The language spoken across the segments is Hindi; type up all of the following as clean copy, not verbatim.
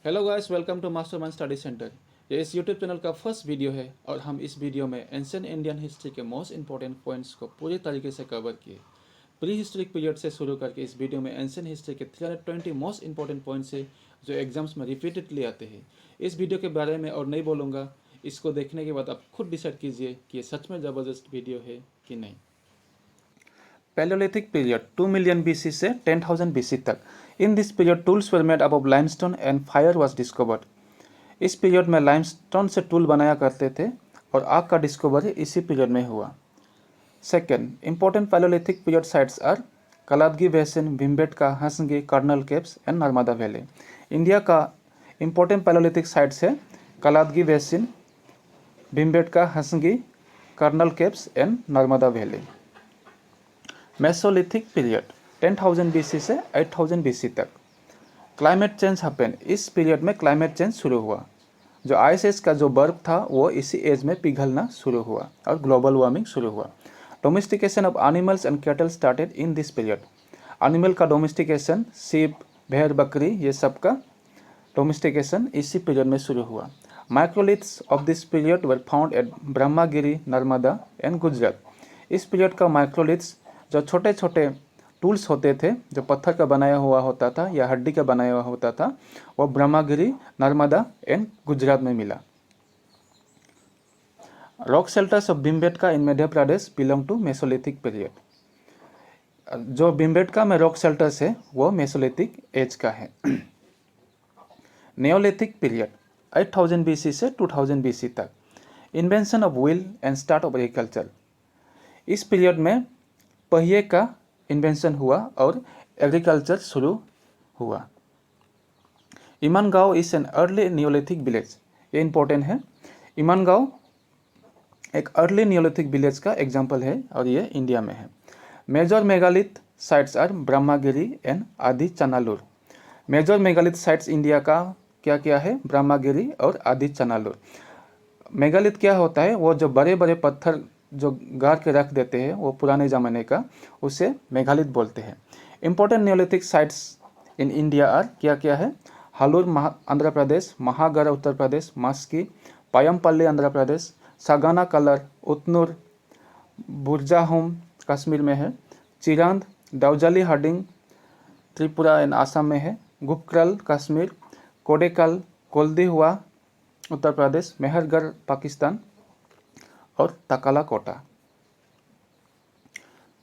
Hello guys, welcome to mastermind study centre. ये इस यूट्यूब चैनल का फर्स्ट वीडियो है और हम इस वीडियो में एंशिएंट इंडियन हिस्ट्री के मोस्ट इंपॉर्टेंट पॉइंट्स को पूरी तरीके से कवर किए। प्री हिस्ट्रिक पीरियड से शुरू करके इस वीडियो में एंशिएंट हिस्ट्री के 320 मोस्ट इंपॉर्टेंट पॉइंट्स है जो एग्जाम्स में रिपीटेडली आते हैं। इस वीडियो के बारे में और नहीं बोलूँगा, इसको देखने के बाद आप खुद डिसाइड कीजिए कि ये सच में ज़बरदस्त वीडियो है कि नहीं। Paleolithic period 2 million BC से 10,000 BC तक। In this period tools were made up of limestone and fire was discovered। इस पीरियड में लाइमस्टोन से टूल बनाया करते थे और आग का डिस्कवरी इसी पीरियड में हुआ। Second, important paleolithic period sites are Kaladgi basin, Bhimbetka, Hunsgi, Kurnool caves and Narmada valley. India का इंपॉर्टेंट पैलोलिथिक साइट्स है Kaladgi basin, Bhimbetka, Hunsgi, Kurnool caves and Narmada valley. Mesolithic period 10,000 BC से 8,000 BC तक। Climate change happen. इस पीरियड में क्लाइमेट चेंज शुरू हुआ। जो आइस एज का जो बर्फ था वो इसी एज में पिघलना शुरू हुआ और ग्लोबल वार्मिंग शुरू हुआ। Domestication of animals and cattle started in this period. Animal का डोमेस्टिकेशन, सीप, भेड़, बकरी, ये सब का डोमेस्टिकेशन इसी पीरियड में शुरू हुआ। Microliths of this period were found at Brahmagiri, Narmada and Gujarat. इस पीरियड का माइक्रोलिथ्स जो छोटे छोटे टूल्स होते थे, जो पत्थर का बनाया हुआ होता था या हड्डी का बनाया हुआ होता था, वो ब्रह्मागिरी, नर्मदा एंड गुजरात में मिला। Rock shelters of Bhimbetka in Madhya Pradesh belong to mesolithic period. जो भीमबेटका में रॉक शेल्टर्स है वो मेसोलिथिक एज का है। नियोलिथिक पीरियड 8000 BC से 2000 BC तक। Invention of wheel and start of agriculture. इस पीरियड में पहिए का इन्वेंशन हुआ और एग्रीकल्चर शुरू हुआ। Inamgaon is an early neolithic village. ये इंपॉर्टेंट है। इमनगांव एक अर्ली नियोलिथिक विलेज का एग्जाम्पल है और ये इंडिया में है। Major megalith sites are Brahmagiri and Adichanallur. Major megalith sites India का क्या क्या है? ब्रह्मागिरी और आदि चनालुर। मेगालिथ क्या होता है? वो जो बड़े बड़े पत्थर जो गाड़ के रख देते हैं वो पुराने ज़माने का, उसे मेगालिथ बोलते हैं। Important neolithic sites in India are क्या क्या है? हालूर आंध्र प्रदेश, महागढ़ उत्तर प्रदेश, मस्की, पायमपल्ली आंध्र प्रदेश, सागाना कलर, उतनूर, बुरजाहोम कश्मीर में है, चिरांद, दाउजाली हर्डिंग त्रिपुरा एंड आसाम में है, गुपक्रल कश्मीर, कोडेकल, कोल्दिहुआ उत्तर प्रदेश, मेहरगढ़ पाकिस्तान और तकाला कोटा।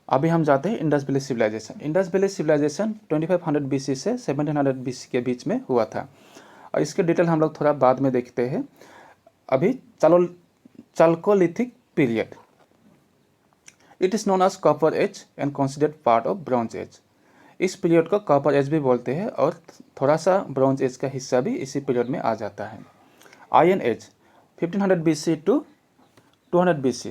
अभी हम जाते हैं Indus valley civilization. Indus valley civilization 2500 BC से 1700 BC के बीच में हुआ था और इसके डिटेल हम लोग थोड़ा बाद में देखते हैं। अभी chalcolithic period. It is known as copper age and considered part of bronze age. इस पीरियड को कॉपर एज भी बोलते हैं और थोड़ा सा ब्रॉन्ज एज का हिस्सा भी इसी पीरियड में आ जाता है। Iron age 1500 BC to 200 BC।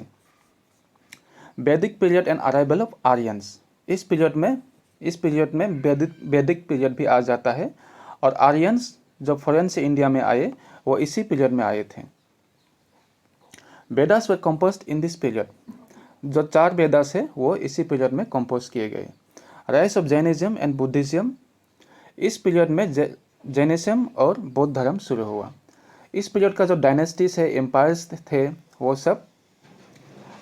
Vedic period and arrival of Aryans. इस पीरियड में वैदिक पीरियड भी आ जाता है और आर्यंस जो फॉरेन से इंडिया में आए वो इसी पीरियड में आए थे। वेदास वर कंपोज्ड इन दिस पीरियड। जो 4 वेदास है वो इसी पीरियड में कंपोज किए गए। Rise of Jainism and Buddhism. इस पीरियड में जैनिज्म और बौद्ध धर्म शुरू हुआ। इस पीरियड का जो डायनेस्टीज है, एम्पायर्स थे, वो सब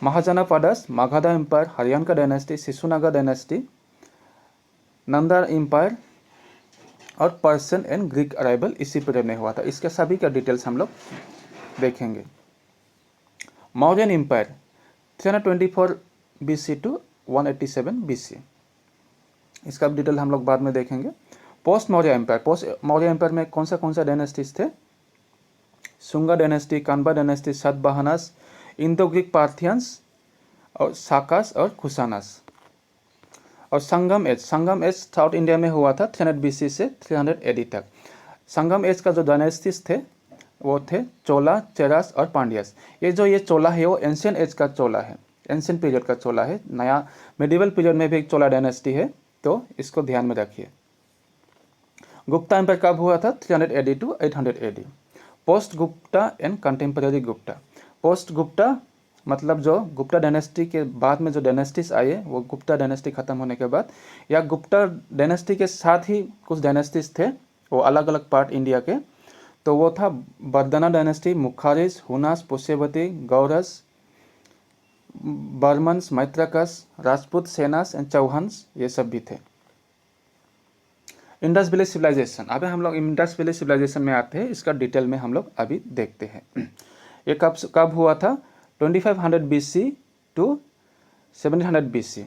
महाजनापाडास, मागधा एम्पायर, हरियाणा का dynasty, Shishunaga dynasty, Nanda empire और पर्शियन एंड ग्रीक अराइवल इसी पीरियड में हुआ था। इसके सभी का डिटेल्स हम लोग देखेंगे। Mauryan empire 324 BC to 187 BC। इसका डिटेल हम लोग बाद में देखेंगे। पोस्ट मौर्य एम्पायर में कौन सा डायनेस्टीज थे? Sunga dynasty, Kanva dynasty, Satavahanas, Indo Greek Parthians और साकास और कुशानास। और संगम एज साउथ इंडिया में हुआ था 300 BC से 300 AD तक। संगम एज का जो डायनेस्टीज थे वो थे चोला, चेरास और पांड्यास। ये चोला है वो एंशियंट एज का चोला है, एंशियंट पीरियड का चोला है। नया मेडिवल पीरियड में भी एक चोला डायनेस्टी है, तो इसको ध्यान में रखिए। गुप्ता एम्पायर कब हुआ था? 300 AD to 800 AD। Post Gupta and contemporary Gupta. Post Gupta मतलब जो गुप्ता डायनेस्टी के बाद में जो डायनेस्टीज आए, वो गुप्ता डायनेस्टी खत्म होने के बाद, या गुप्ता डायनेस्टी के साथ ही कुछ डायनेस्टीज थे, वो अलग अलग पार्ट इंडिया के, तो वो था बर्दना डायनेस्टी, मुखारिज, हुनास, पुष्यवती, गौरस, बर्मन्स, मैत्रकस, राजपूत, सेनास एंड चौहान्स, ये सब भी थे। इंडस वैली सिविलाइजेशन, अभी हम लोग इंडस वैली सिविलाइजेशन में आते हैं, इसका डिटेल में हम लोग अभी देखते हैं। ये कब हुआ था? 2500 BC to 1700 BC।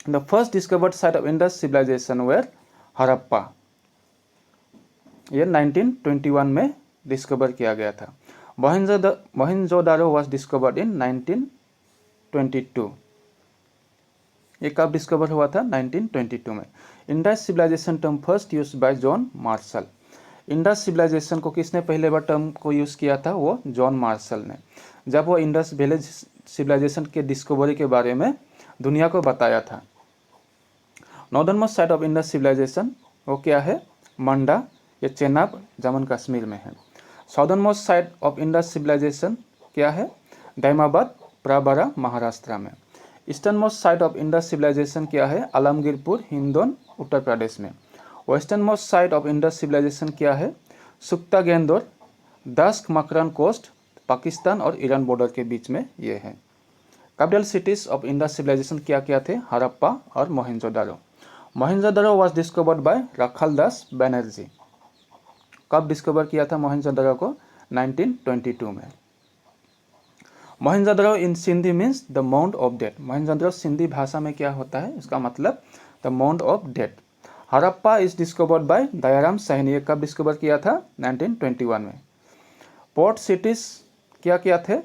The first discovered site of Indus civilization where Harappa, ये 1921 में डिस्कवर किया गया था। Mohenjodaro was discovered in 1922। ये कब डिस्कवर हुआ था? 1922 में। Indus civilization term first use by John Marshall. इंडस सिविलाइजेशन को किसने पहले बार टर्म को यूज़ किया था? वो जॉन मार्शल ने, जब वो इंडस वैली सिविलाइजेशन के डिस्कवरी के बारे में दुनिया को बताया था। Northern most side of Indus civilization वो क्या है? मंडा, ये चेनाब, जम्मू कश्मीर में है। Southern most side of Indus civilization क्या है? दाइमाबाद, प्राबरा, महाराष्ट्र में। Eastern most site of Indus civilization क्या है? आलमगीरपुर, हिंदौन, उत्तर प्रदेश में। Western most site of Indus civilization क्या है? सुक्ता गेंदोर, दस्क मकरन कोस्ट, पाकिस्तान और ईरान बॉर्डर के बीच में ये है। Capital cities of Indus civilization क्या क्या थे? हड़प्पा और Mohenjodaro. Mohenjodaro was discovered by Rakhaldas Banerji. कब डिस्कवर किया था मोहनजोदारो को? 1922 में। Mohenjodaro in Sindhi means the mount of death. Mohenjodaro Sindhi भाषा में क्या होता है? इसका मतलब the mount of death. Harappa is discovered by Dayaram Sahni. ये कब डिस्कवर किया था? 1921 में। पोर्ट सिटीज क्या क्या थे?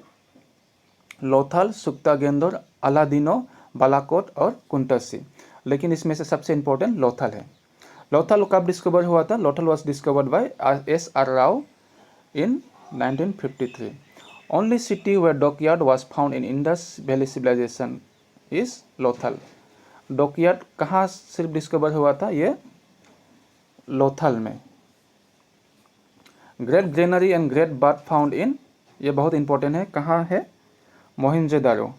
लोथल, सुक्ता गेंदोर, अलादीनो, बालाकोट और कुंटसी। लेकिन इसमें से सबसे इंपॉर्टेंट लोथल है। लोथल कब डिस्कवर हुआ था? Lothal was discovered by S.R. Rao in 1953। Only city where dockyard was found in Indus valley civilization is Lothal. Dockyard कहाँ सिर्फ डिस्कवर हुआ था? ये लोथल में। Great granary and great bath found in, ये बहुत इंपॉर्टेंट है, कहाँ है? मोहनजोदारो।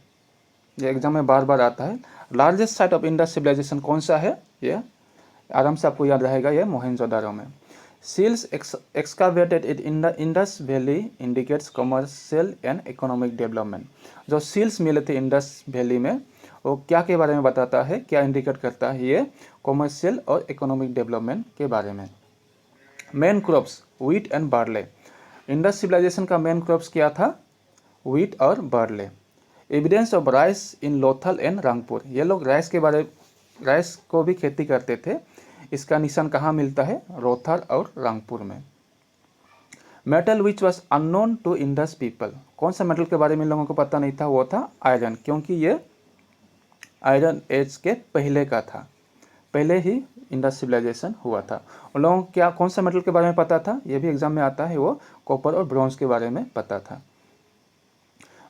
ये एग्जाम में बार बार आता है। Largest site of Indus civilization कौन सा है? ये आराम से आपको याद रहेगा, ये मोहनजोदारो में। Seals excavated in the Indus valley indicates commercial and economic development. जो सील्स मिले थे इंडस वैली में, वो क्या के बारे में बताता है, क्या इंडिकेट करता है? ये कमर्शियल और इकोनॉमिक डेवलपमेंट के बारे में। Main crops wheat and barley. Indus civilization का मेन क्रॉप्स क्या था? व्हीट और barley. Evidence of rice in Lothal and Rangpur. ये लोग राइस को भी खेती करते थे। इसका निशान कहाँ मिलता है? रोथर और रंगपुर में। Metal which was unknown to Indus people. कौन सा मेटल के बारे में लोगों को पता नहीं था? वो था आयरन, क्योंकि ये आयरन एज के पहले का था, पहले ही इंडस सिविलाइजेशन हुआ था। उन लोगों को क्या कौन सा मेटल के बारे में पता था? ये भी एग्जाम में आता है, वो कॉपर और ब्रॉन्ज के बारे में पता था।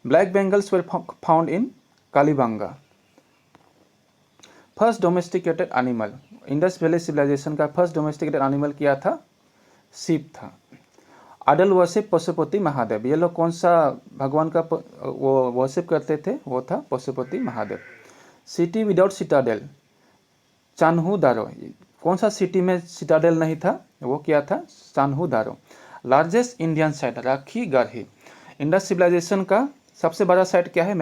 Black bangles were found in Kalibangan. First domesticated animal, Indus valley civilization का फर्स्ट डोमेस्टिकेटेड एनिमल क्या था? सीप था। Idol worship Pashupati Mahadev. ये लोग कौन सा भगवान का वो वर्शिप करते थे? वो था Pashupati Mahadev. City without citadel, Chanhudaro. कौन सा सिटी में सिटाडेल नहीं था? वो क्या था? चान्हू-दारो। लार्जेस्ट इंडियन साइट, राखी गारही। इंडस सिविलाइजेशन का सबसे बड़ा साइट क्या है?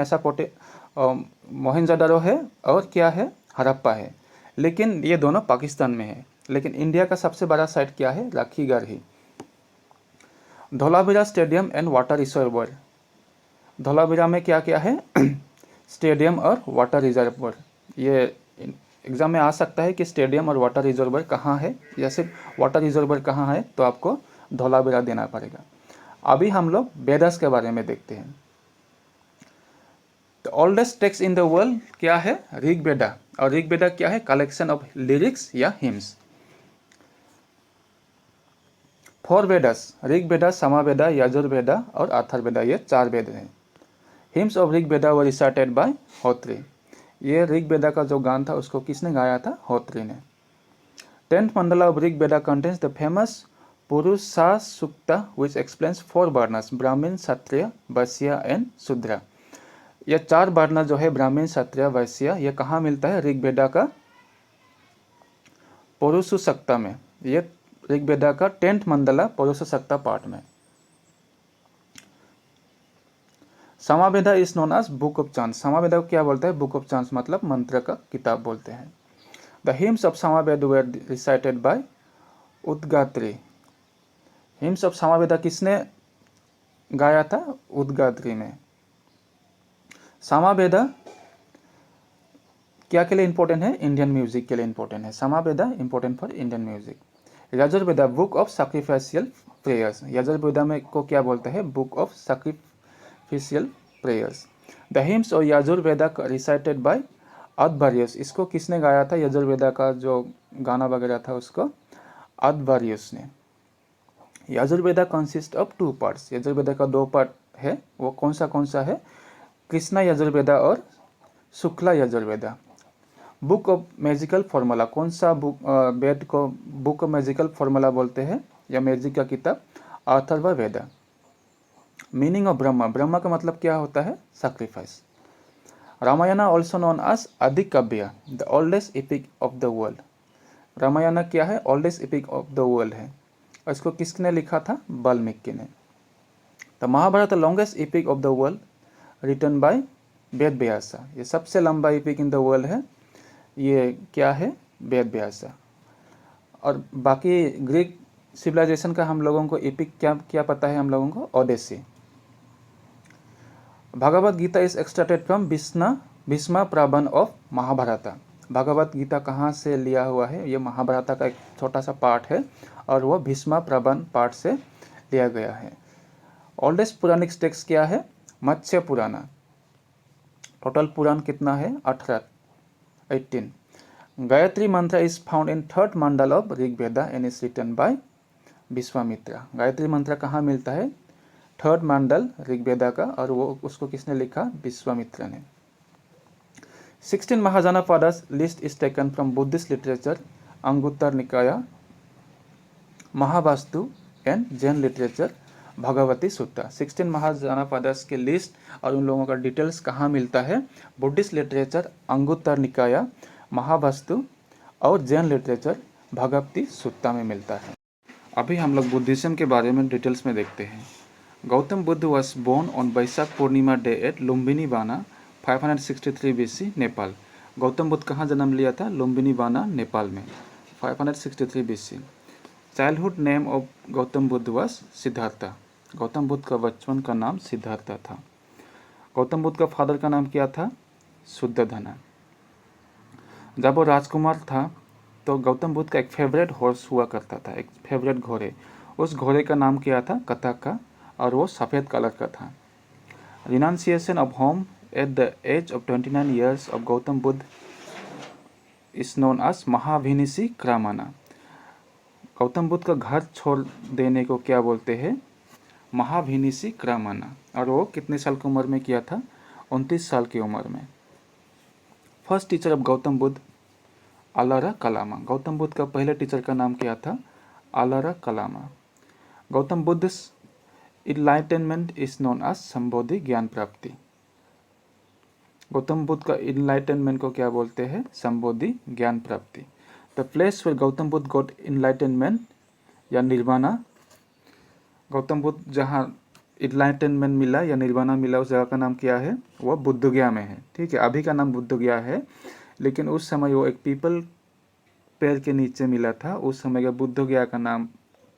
मोहनजोदारो है, और क्या है? हड़प्पा है। लेकिन ये दोनों पाकिस्तान में है। लेकिन इंडिया का सबसे बड़ा साइट क्या है? Rakhigarhi. Dholavira stadium and water reservoir. Dholavira में क्या क्या है? स्टेडियम और वाटर रिजर्वर। ये एग्जाम में आ सकता है कि स्टेडियम और वाटर रिजर्वर कहाँ है, या सिर्फ वाटर रिजर्वर कहाँ है, तो आपको धोलावीरा देना पड़ेगा। अभी हम लोग वेदास के बारे में देखते हैं। The oldest text in the world क्या है? ऋग्वेदा। और ऋग्वेदा क्या है? कलेक्शन ऑफ लिरिक्स या हिम्स। 4 वेदास, ऋग्वेदा, सामवेदा, यजुर्वेदा और अथर्ववेदा, ये 4 वेद हैं। Hymns of Rigveda were recited by Hotri. ये ऋग्वेदा का जो गान था उसको किसने गाया था? होत्री ने। 10th Mandla of Rigveda contains the famous पुरुषा सूक्ता विच एक्सप्लेन्स 4 वर्णास, ब्राह्मण, क्षत्रिय, वैश्य एंड शूद्र। ये 4 वर्ण जो है, ब्राह्मण, क्षत्रिय, वैश्य, ये कहाँ मिलता है? ऋग्वेदा का पुरुषा सूक्ता में। ये ऋग्वेदा का 10th मंडला परोक्षशक्ता पार्ट में। Samaveda is known as book of chants. Samaveda को क्या बोलते हैं? बुक ऑफ चांस मतलब मंत्र का किताब बोलते हैं। The hymns of Samaveda were recited by Udgatri. Hymns of Samaveda किसने गाया था? उदगात्री ने। सामवेदा क्या के लिए इंपॉर्टेंट है? इंडियन म्यूजिक के लिए इंपॉर्टेंट है। Samaveda important for Indian music. Yajurveda book of sacrificial prayers. Yajurveda में को क्या बोलते हैं? Book of sacrificial prayers. The hymns और यजुर्वेदा रिसाइटेड बाय अदभारियस। इसको किसने गाया था? यजुर्वेदा का जो गाना वगैरह था उसको अदभारियस ने। Yajurveda consist of 2 parts. Yajurveda का 2 पार्ट है। वो कौन सा है? कृष्णा यजुर्वेदा और Shukla Yajurveda. Book of magical formula. कौन सा बुक वेद को बुक ऑफ मैजिकल फॉर्मूला बोलते हैं या मैजिक का किताब? अथर्व वेदा। Meaning of Brahma. ब्रह्मा का मतलब क्या होता है? Sacrifice. Ramayan also known as Adi Kavya, the oldest epic of the world. Ramayan क्या है? Oldest epic of the world है। और इसको किसने लिखा था? वाल्मीकि ने। The Mahabharat longest epic of the world written by Ved Vyasa. ये सबसे लंबा एपिक इन द वर्ल्ड है। ये क्या है? वेद व्यासा। और बाकी ग्रीक सिविलाइजेशन का हम लोगों को एपिक क्या क्या पता है? हम लोगों को Odyssey. Bhagavad Gita is extracted from Bhishma प्रबंध ऑफ महाभारत। भगवत गीता कहाँ से लिया हुआ है? ये महाभारत का एक छोटा सा पार्ट है और वो भीष्म प्रबंध पार्ट से लिया गया है। ओल्डेस्ट पुराणिक टेक्स्ट क्या है? मत्स्य पुराण। टोटल पुराण कितना है? 18। Gayatri mantra is found in 3rd mandal of Rigveda and is written by Vishwamitra. Gayatri mantra कहाँ मिलता है? 3rd मंडल ऋग्वेदा का, और वो उसको किसने लिखा? विश्वामित्र ने। 16 Mahajanapadas list is taken from Buddhist literature, Anguttara Nikaya, Mahavastu and Jain literature, Bhagavati Sutra. 16 Mahajanapadas के लिस्ट और उन लोगों का डिटेल्स कहाँ मिलता है? बुद्धिस्ट लिटरेचर, अंगुत्तर निकाया, महावास्तु और जैन लिटरेचर भगवती सूत्रा में मिलता है। अभी हम लोग बुद्धिज्म के बारे में डिटेल्स में देखते हैं। Gautam Buddha was born on Vaishakh Purnima day at Lumbini बाना 563 BC नेपाल। गौतम बुद्ध कहाँ जन्म लिया था? लुम्बिनी बाना नेपाल में 563 BC। Childhood name of Gautam Buddha was Siddhartha. Gautam Buddha का बचपन का नाम सिद्धार्था था। गौतम बुद्ध का फादर का नाम क्या था? शुद्धोधना। जब वो राजकुमार था तो गौतम बुद्ध का एक फेवरेट हॉर्स हुआ करता था, एक फेवरेट घोड़े। उस घोड़े का नाम क्या था? कथक, और वो सफ़ेद कलर का था। Renunciation of home at the age of 29 years of Gautam Buddha is known as Mahabhinishkramana. Gautam Buddha का घर छोड़ देने को क्या बोलते हैं? महाभिनिषी क्रामना। और वो कितने साल की उम्र में किया था? 29 साल की उम्र में। First teacher of Gautam Buddha Alara Kalama. Gautam Buddha का पहले टीचर का नाम क्या था? Alara Kalama. Gautam Buddha enlightenment is known as Sambodhi ज्ञान प्राप्ति। गौतम बुद्ध का इनलाइटनमेंट को क्या बोलते हैं? संबोधि ज्ञान प्राप्ति। The place where Gautam Buddha got enlightenment या निर्वाणा। गौतम बुद्ध जहाँ इनलाइटनमेंट मिला या निर्वाणा मिला उस जगह का नाम क्या है? वो बुद्धगया में है। ठीक है, अभी का नाम बुद्धगया है, लेकिन उस समय वो एक पीपल पेड़ के नीचे मिला था। उस समय का बुद्धगया का नाम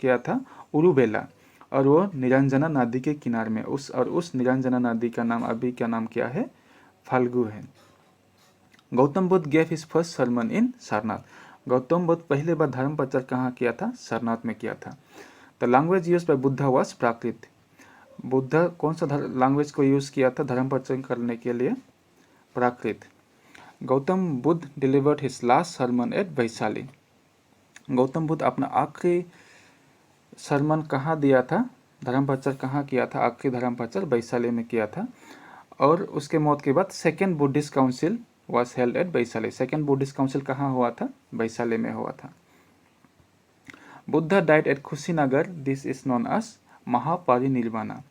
क्या था? उरुबेला। और वो निरंजना नदी के किनारे में उस निरंजना नदी का नाम अभी क्या नाम क्या है? फाल्गु है। Gautam Buddha gave his first sermon in Sarnath. Gautam Buddha पहले बार धर्म प्रचार कहाँ किया था? सारनाथ में किया था। The language use by Buddha was Prakrit. Buddha कौन सा लैंग्वेज को यूज़ किया था धर्म प्रचार करने के लिए? Prakrit. Gautam Buddha delivered his last sermon at Vaishali. Gautam Buddha अपना आखिरी सरमन कहाँ दिया था? धर्म प्रचार कहाँ किया था? आखिरी धर्म प्रचार वैशाली में किया था। और उसके मौत के बाद second Buddhist council was held at Vaishali. Second Buddhist council कहाँ हुआ था? वैशाली में हुआ था। Buddha died at Kushinagar, this is known as Mahaparinirvana.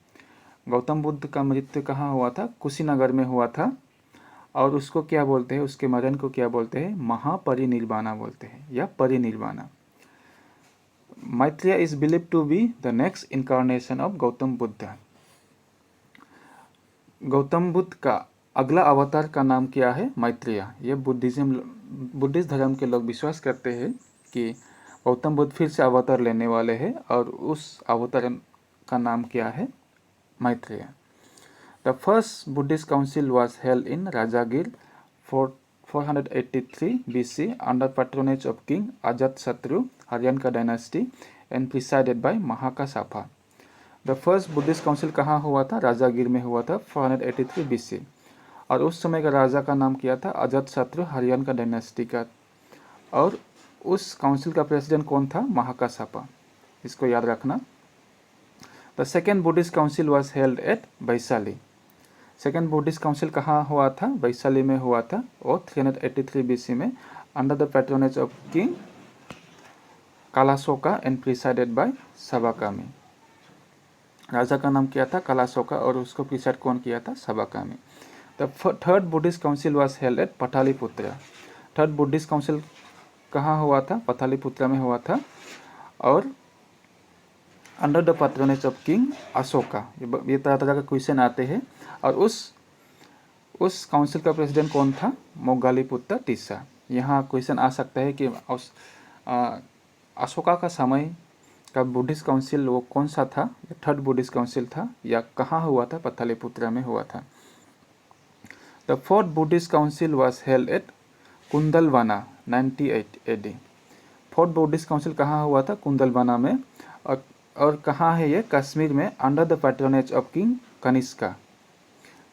Gautam Buddha का मृत्यु कहाँ हुआ था? कुशीनगर में हुआ था। और उसको क्या बोलते हैं? उसके मरण को क्या बोलते हैं? महापरिनिर्वाणा बोलते हैं या Parinirvana. Maitreya is believed to be the next incarnation of Gautam Buddha. Gautam Buddha का अगला अवतार का नाम क्या है? मैत्रेय। ये बुद्धिस्ट धर्म के लोग विश्वास करते हैं कि गौतम बुद्ध फिर से अवतार लेने वाले हैं और उस अवतार का नाम क्या है? Maitreya. The first Buddhist council was held in Rajagir for 483 BC under patronage of King Ajatasattu, Haryanka dynasty, and presided by Mahakasapa. The first Buddhist council कहाँ हुआ था? राजागीर में हुआ था 483 BC, और उस समय का राजा का नाम क्या था? अजातशत्रु, हरियाणा डायनेस्टी का। और उस काउंसिल का प्रेसिडेंट कौन था? महाकासापा। इसको याद रखना। The second Buddhist council was held at Vaishali. Second Buddhist council कहाँ हुआ था? वैशाली में हुआ था, और 383 BC में, under the patronage of king Kalashoka and presided by Sabakami. राजा का नाम क्या था? कालाशोका, और उसको प्रिसाइड कौन किया था? Sabakami. The third Buddhist council was held at Pataliputra. Third Buddhist council कहाँ हुआ था? पठालीपुत्रा में हुआ था, और under the patronage of king Ashoka. ये तरह तरह के क्वेश्चन आते हैं। और उस काउंसिल का प्रेसिडेंट कौन था? मोग्गालीपुत्र तीसरा। यहाँ क्वेश्चन आ सकता है कि अशोका का समय का बुद्धिस्ट काउंसिल वो कौन सा था? थर्ड बुद्धिस्ट काउंसिल था, या कहाँ हुआ था? पठालीपुत्रा में हुआ था। The fourth Buddhist council was held at Kundalavana 98 AD। Fourth Buddhist council कहाँ हुआ था? कुंदलवाना में। और कहाँ है ये? कश्मीर में, under the patronage of king Kanishka.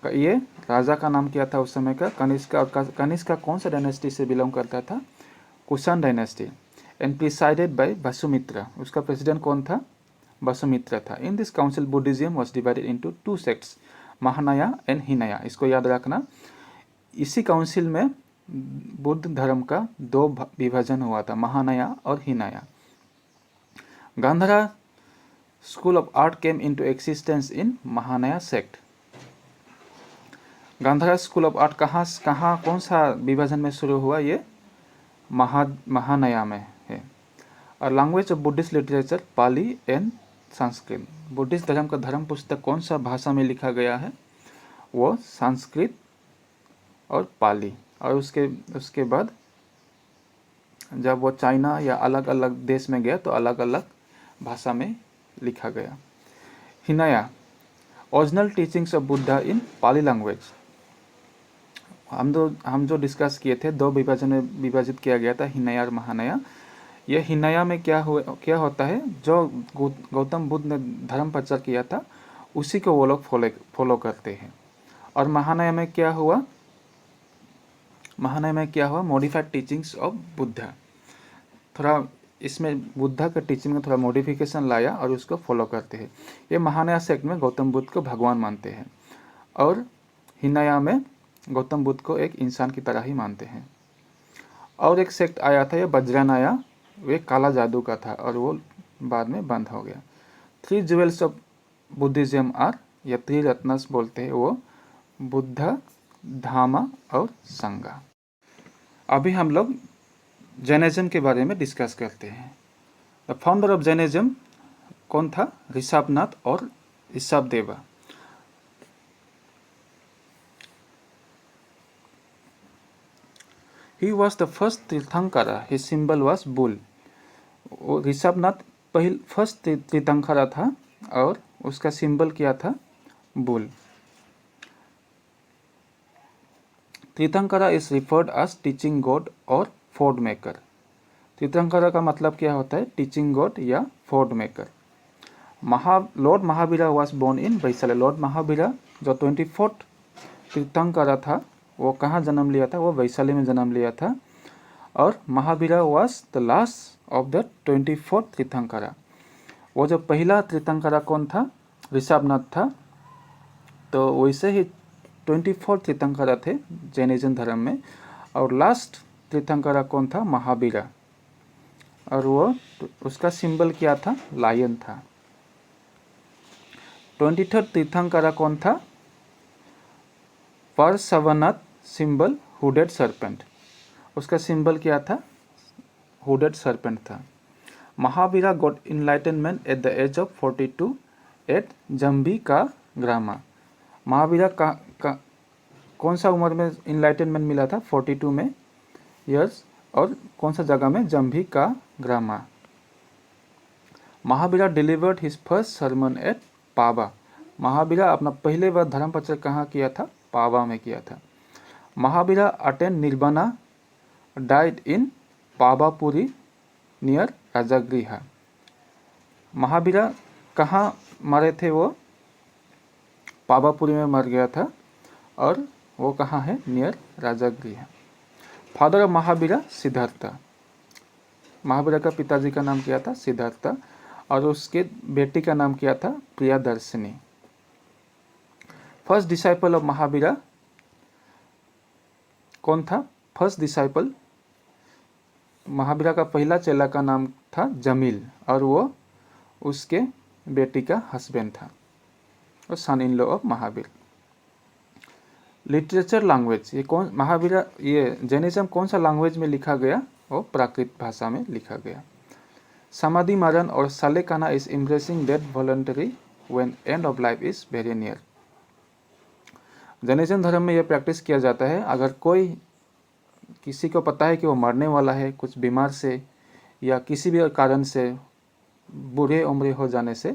ये राजा का नाम क्या था उस समय का? कनिष्का। और कनिष्का कौन सा डायनेस्टी से बिलोंग करता था? Kushan dynasty. And presided by Vasumitra. उसका प्रेसिडेंट कौन था? वसुमित्रा था। In this council Buddhism was divided into 2 sects, Mahayana and Hinayana. इसको याद रखना। इसी काउंसिल में बुद्ध धर्म का 2 विभाजन हुआ था, महानाया और Hinayana. Gandhara school of art came into existence in Mahayana sect. Gandhara school of art कहाँ कौन सा विभाजन में शुरू हुआ? ये महानाया में है। और language of Buddhist literature Pali and Sanskrit. Buddhist धर्म का धर्म पुस्तक कौन सा भाषा में लिखा गया है? वो संस्कृत और पाली। और उसके बाद जब वो चाइना या अलग अलग देश में गया तो अलग अलग भाषा में लिखा गया। Hinayana original teachings of Buddha in Pali language. हम जो डिस्कस किए थे, 2 विभाजन में विभाजित किया गया था, हीनया और महानाया। ये हीनया में क्या होता है? जो गौतम बुद्ध ने धर्म प्रचार किया था उसी को वो लोग फॉलो करते हैं। और महानाया में क्या हुआ? Modified teachings of Buddha. थोड़ा इसमें बुद्धा के टीचिंग में थोड़ा मॉडिफिकेशन लाया और उसको फॉलो करते हैं। ये महानाया सेक्ट में गौतम बुद्ध को भगवान मानते हैं, और हीनया में गौतम बुद्ध को एक इंसान की तरह ही मानते हैं। और एक सेक्ट आया था, ये वज्रानाया, वे काला जादू का था, और वो बाद में बंद हो गया। 3 ज्वेल्स ऑफ बुद्धिज्म आर, या 3 रत्नस बोलते हैं, वो बुद्ध, धामा और संगा। अभी हम लोग जैनिज्म के बारे में डिस्कस करते हैं। द फाउंडर ऑफ जैनिज्म कौन था? ऋषभनाथ और Rishabhdeva. He was the first Tirthankara. His symbol was bull। Rishabhnath first Tirthankara था और उसका सिंबल क्या था? Bull. Tirthankara is referred as teaching god और फोर्ड मेकर। तीर्थंकरा का मतलब क्या होता है? टीचिंग गॉड या ford maker. Lord Mahavira was born in Vaishali. Lord Mahavira जो 24th तीर्थंकरा था वो कहाँ जन्म लिया था? वो वैशाली में जन्म लिया था। और Mahavira was the last of the 24th tirthankara. वो जो पहला तीर्थंकरा कौन था? ऋषभनाथ था। तो वैसे ही 24 तीर्थंकरा थे जैनिज्म धर्म में, और लास्ट तीर्थंकरा कौन था? महावीरा। और वो उसका सिंबल क्या था? लायन था। 23rd तीर्थंकरा कौन था? Parshvanath, symbol hooded serpent. उसका सिंबल क्या था? हुडेड सर्पेंट था। Mahavira got enlightenment at the age of 42 at zombie का ग्रामा। महावीरा का कौन सा उम्र में इनलाइटनमेंट मिला था? 42 में ईयर्स। और कौन सा जगह में? जम्बी का ग्रामा। Mahavira delivered his first sermon at Pava. Mahavira अपना पहले बार धर्म प्रचार कहाँ किया था? पावा में किया था। Mahavira attained Nirvana died in Pavapuri near Rajagriha. Mahavira कहाँ मरे थे? वो पावापुरी में मर गया था। और वो कहाँ है? Near Rajagriha. Father of Mahavira Siddhartha. Mahavira का पिताजी का नाम क्या था? सिद्धार्थ। और उसके बेटी का नाम क्या था? Priyadarshini. First disciple of Mahavira कौन था? फर्स्ट डिसाइपल महावीरा का पहला चेला का नाम था जमील, और वो उसके बेटी का हस्बैंड था और son in law of Mahavir. Literature language, ये कौन महावीरा ये जैनिज्म कौन सा लैंग्वेज में लिखा गया? वो प्राकृत भाषा में लिखा गया। समाधि मरण और Sallekhana is embracing death voluntary when end of life is very near. Jainism धर्म में यह प्रैक्टिस किया जाता है, अगर कोई किसी को पता है कि वो मरने वाला है कुछ बीमार से या किसी भी कारण से, बूढ़े उम्र हो जाने से,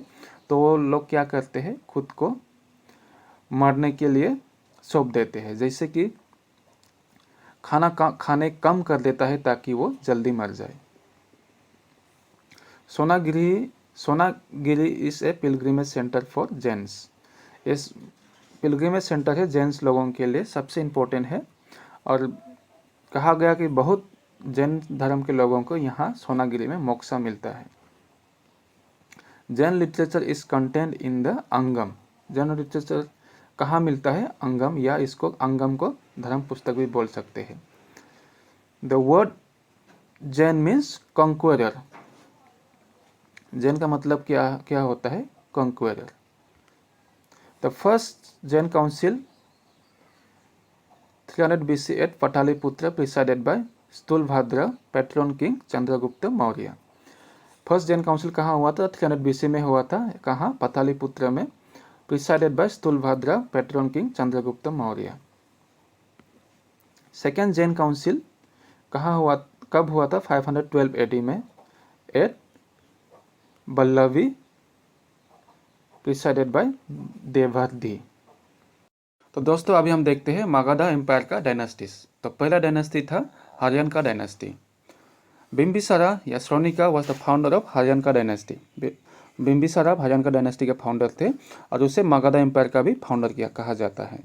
तो वो लोग क्या करते हैं? खुद को मरने के लिए सौंप देते हैं। जैसे कि खाने कम कर देता है ताकि वो जल्दी मर जाए। Sonagiri is a pilgrimage centre for Jains. इस पिलग्रिमेज सेंटर है जैन्स लोगों के लिए, सबसे इम्पोर्टेंट है। और कहा गया कि बहुत जैन धर्म के लोगों को यहाँ सोनागिरी में मोक्ष मिलता है। Jain literature is content in the Angam. Jain literature कहाँ मिलता है? अंगम, या इसको अंगम को धर्म पुस्तक भी बोल सकते हैं। The word Jain means conqueror. Jain का मतलब क्या होता है? Conqueror. The first Jain council 300 BC at Pataliputra presided by Sthulabhadra patron king Chandragupta Maurya. First Jain council कहाँ हुआ था? 300 BC में हुआ था। कहाँ? पटालीपुत्र में। Presided by Sthulabhadra patron king Chandragupta Maurya. Second Jain council कहाँ हुआ? कब हुआ था? 512 AD में at Vallabhi presided by Devardhi. तो दोस्तों अभी हम देखते हैं मगधा एम्पायर का डायनास्टीज। तो पहला डायनास्टी था हर्यन का डायनास्टी। बिम्बिसारा या श्रोणिका वाज द फाउंडर ऑफ हर्यन का डायनास्टी। बिम्बिसारा हर्यन का डायनास्टी के फाउंडर थे और उसे मगधा एम्पायर का भी फाउंडर कहा जाता है।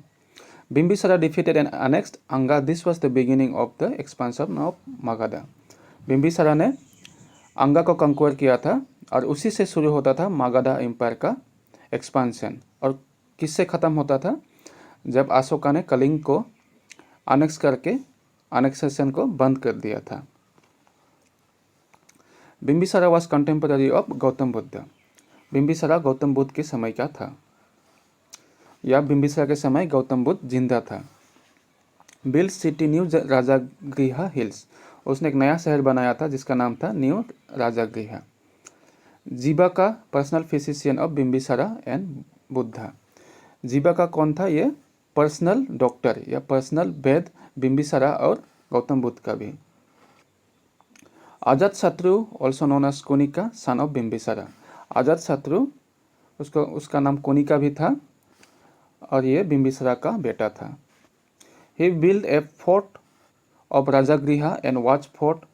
बिम्बिसारा डिफीटेड एंड अनेक्स्ड अंगा। This was the beginning of the expansion of Magadha. Bimbisara ने अंगा को कंक्वायर किया था और उसी से शुरू होता था मगधा एम्पायर का एक्सपेंशन। और किससे ख़त्म होता था? जब अशोका ने कलिंग को अनेक्स करके अनेक्सेशन को बंद कर दिया था। Bimbisara was contemporary of Gautam Buddha. Bimbisara Gautam Buddha के समय का था, या बिम्बिसारा के समय गौतम बुद्ध जिंदा था। Build city new Rajagriha hills. उसने एक नया शहर बनाया था जिसका नाम था न्यू राजागृह। जीवा का personal physician of Bimbisara and Buddha. जीवा का कौन था? ये पर्सनल डॉक्टर या पर्सनल वैद्य बिम्बिसारा और गौतम बुद्ध का भी। Ajatashatru also known as Kunika son of Bimbisara. Ajatashatru उसका नाम कोनिका भी था और ये बिम्बिसारा का बेटा था। He build a fort of Rajagriha and watch fort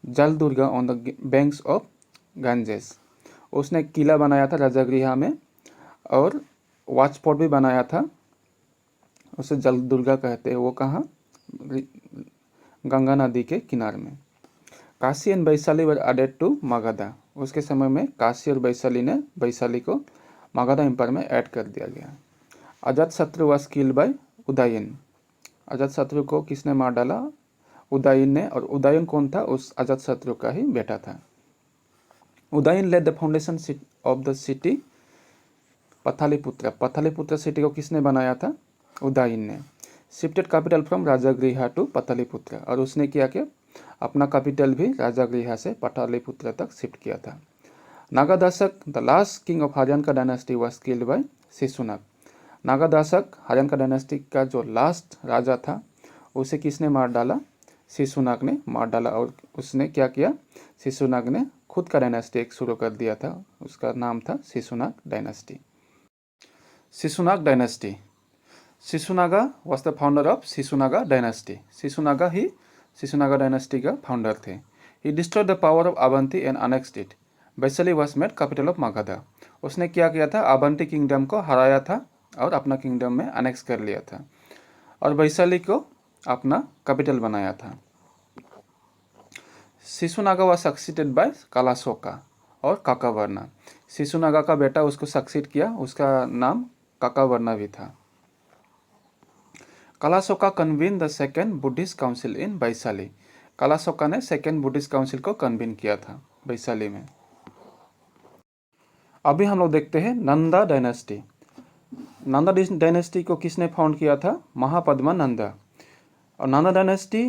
Jaldurga on the banks of Ganges. उसने किला बनाया था राजागृह में और वॉच फोर्ट भी बनाया था, उसे जलदुर्गा कहते हैं। वो कहाँ? गंगा नदी के किनारे में। Kashi and Vaishali were added to Magadha. उसके समय में काशी और वैशाली को मगधा एम्पायर में ऐड कर दिया गया। Ajatashatru was killed bye Udayan. Ajatashatru को किसने मार डाला? उदयन ने। और उदयन कौन था? उस अजातशत्रु का ही बेटा था। Udayan led the foundation of the city Pataliputra. Pataliputra city को किसने बनाया था? उदयन ने। Shifted capital from Rajagriha to Pataliputra. और उसने क्या किया? अपना कैपिटल भी राजागृह से पाटलिपुत्र तक शिफ्ट किया था। Nagadasaka the last king of Haryana dynasty was killed by Shishunaga. Nagadasaka Haryana dynasty का जो लास्ट राजा था उसे किसने मार डाला? शिशुनाग ने मार डाला। और उसने क्या किया? शिशुनाग ने खुद का डायनेस्टी एक शुरू कर दिया था, उसका नाम था Shishunaga dynasty. Shishunaga dynasty, Shishunaga was the founder of Shishunaga dynasty. Shishunaga ही शिशुनागा डायनेस्टी का फाउंडर थे। He destroyed the power of Avanti and annexed it. Vaishali was made capital of Magadha. उसने क्या किया था? अवंती किंगडम को हराया था और अपना किंगडम में अनेक्स कर लिया था और वैशाली को अपना कैपिटल बनाया था। शिशुनागा वाज सक्सीडेड बाय कालाशोका और काकावर्ना। शिशुनागा का बेटा उसको सक्सीड किया, उसका नाम काकावर्ना भी था। Kalashoka convene the second Buddhist council in Vaishali. Kalashoka ने सेकेंड बुद्धिस्ट काउंसिल को कन्वीन किया था वैशाली में। अभी हम लोग देखते हैं नंदा डायनेस्टी। नंदा डायनेस्टी को किसने फाउंड किया था? महापद्मा नंदा। और Nanda dynasty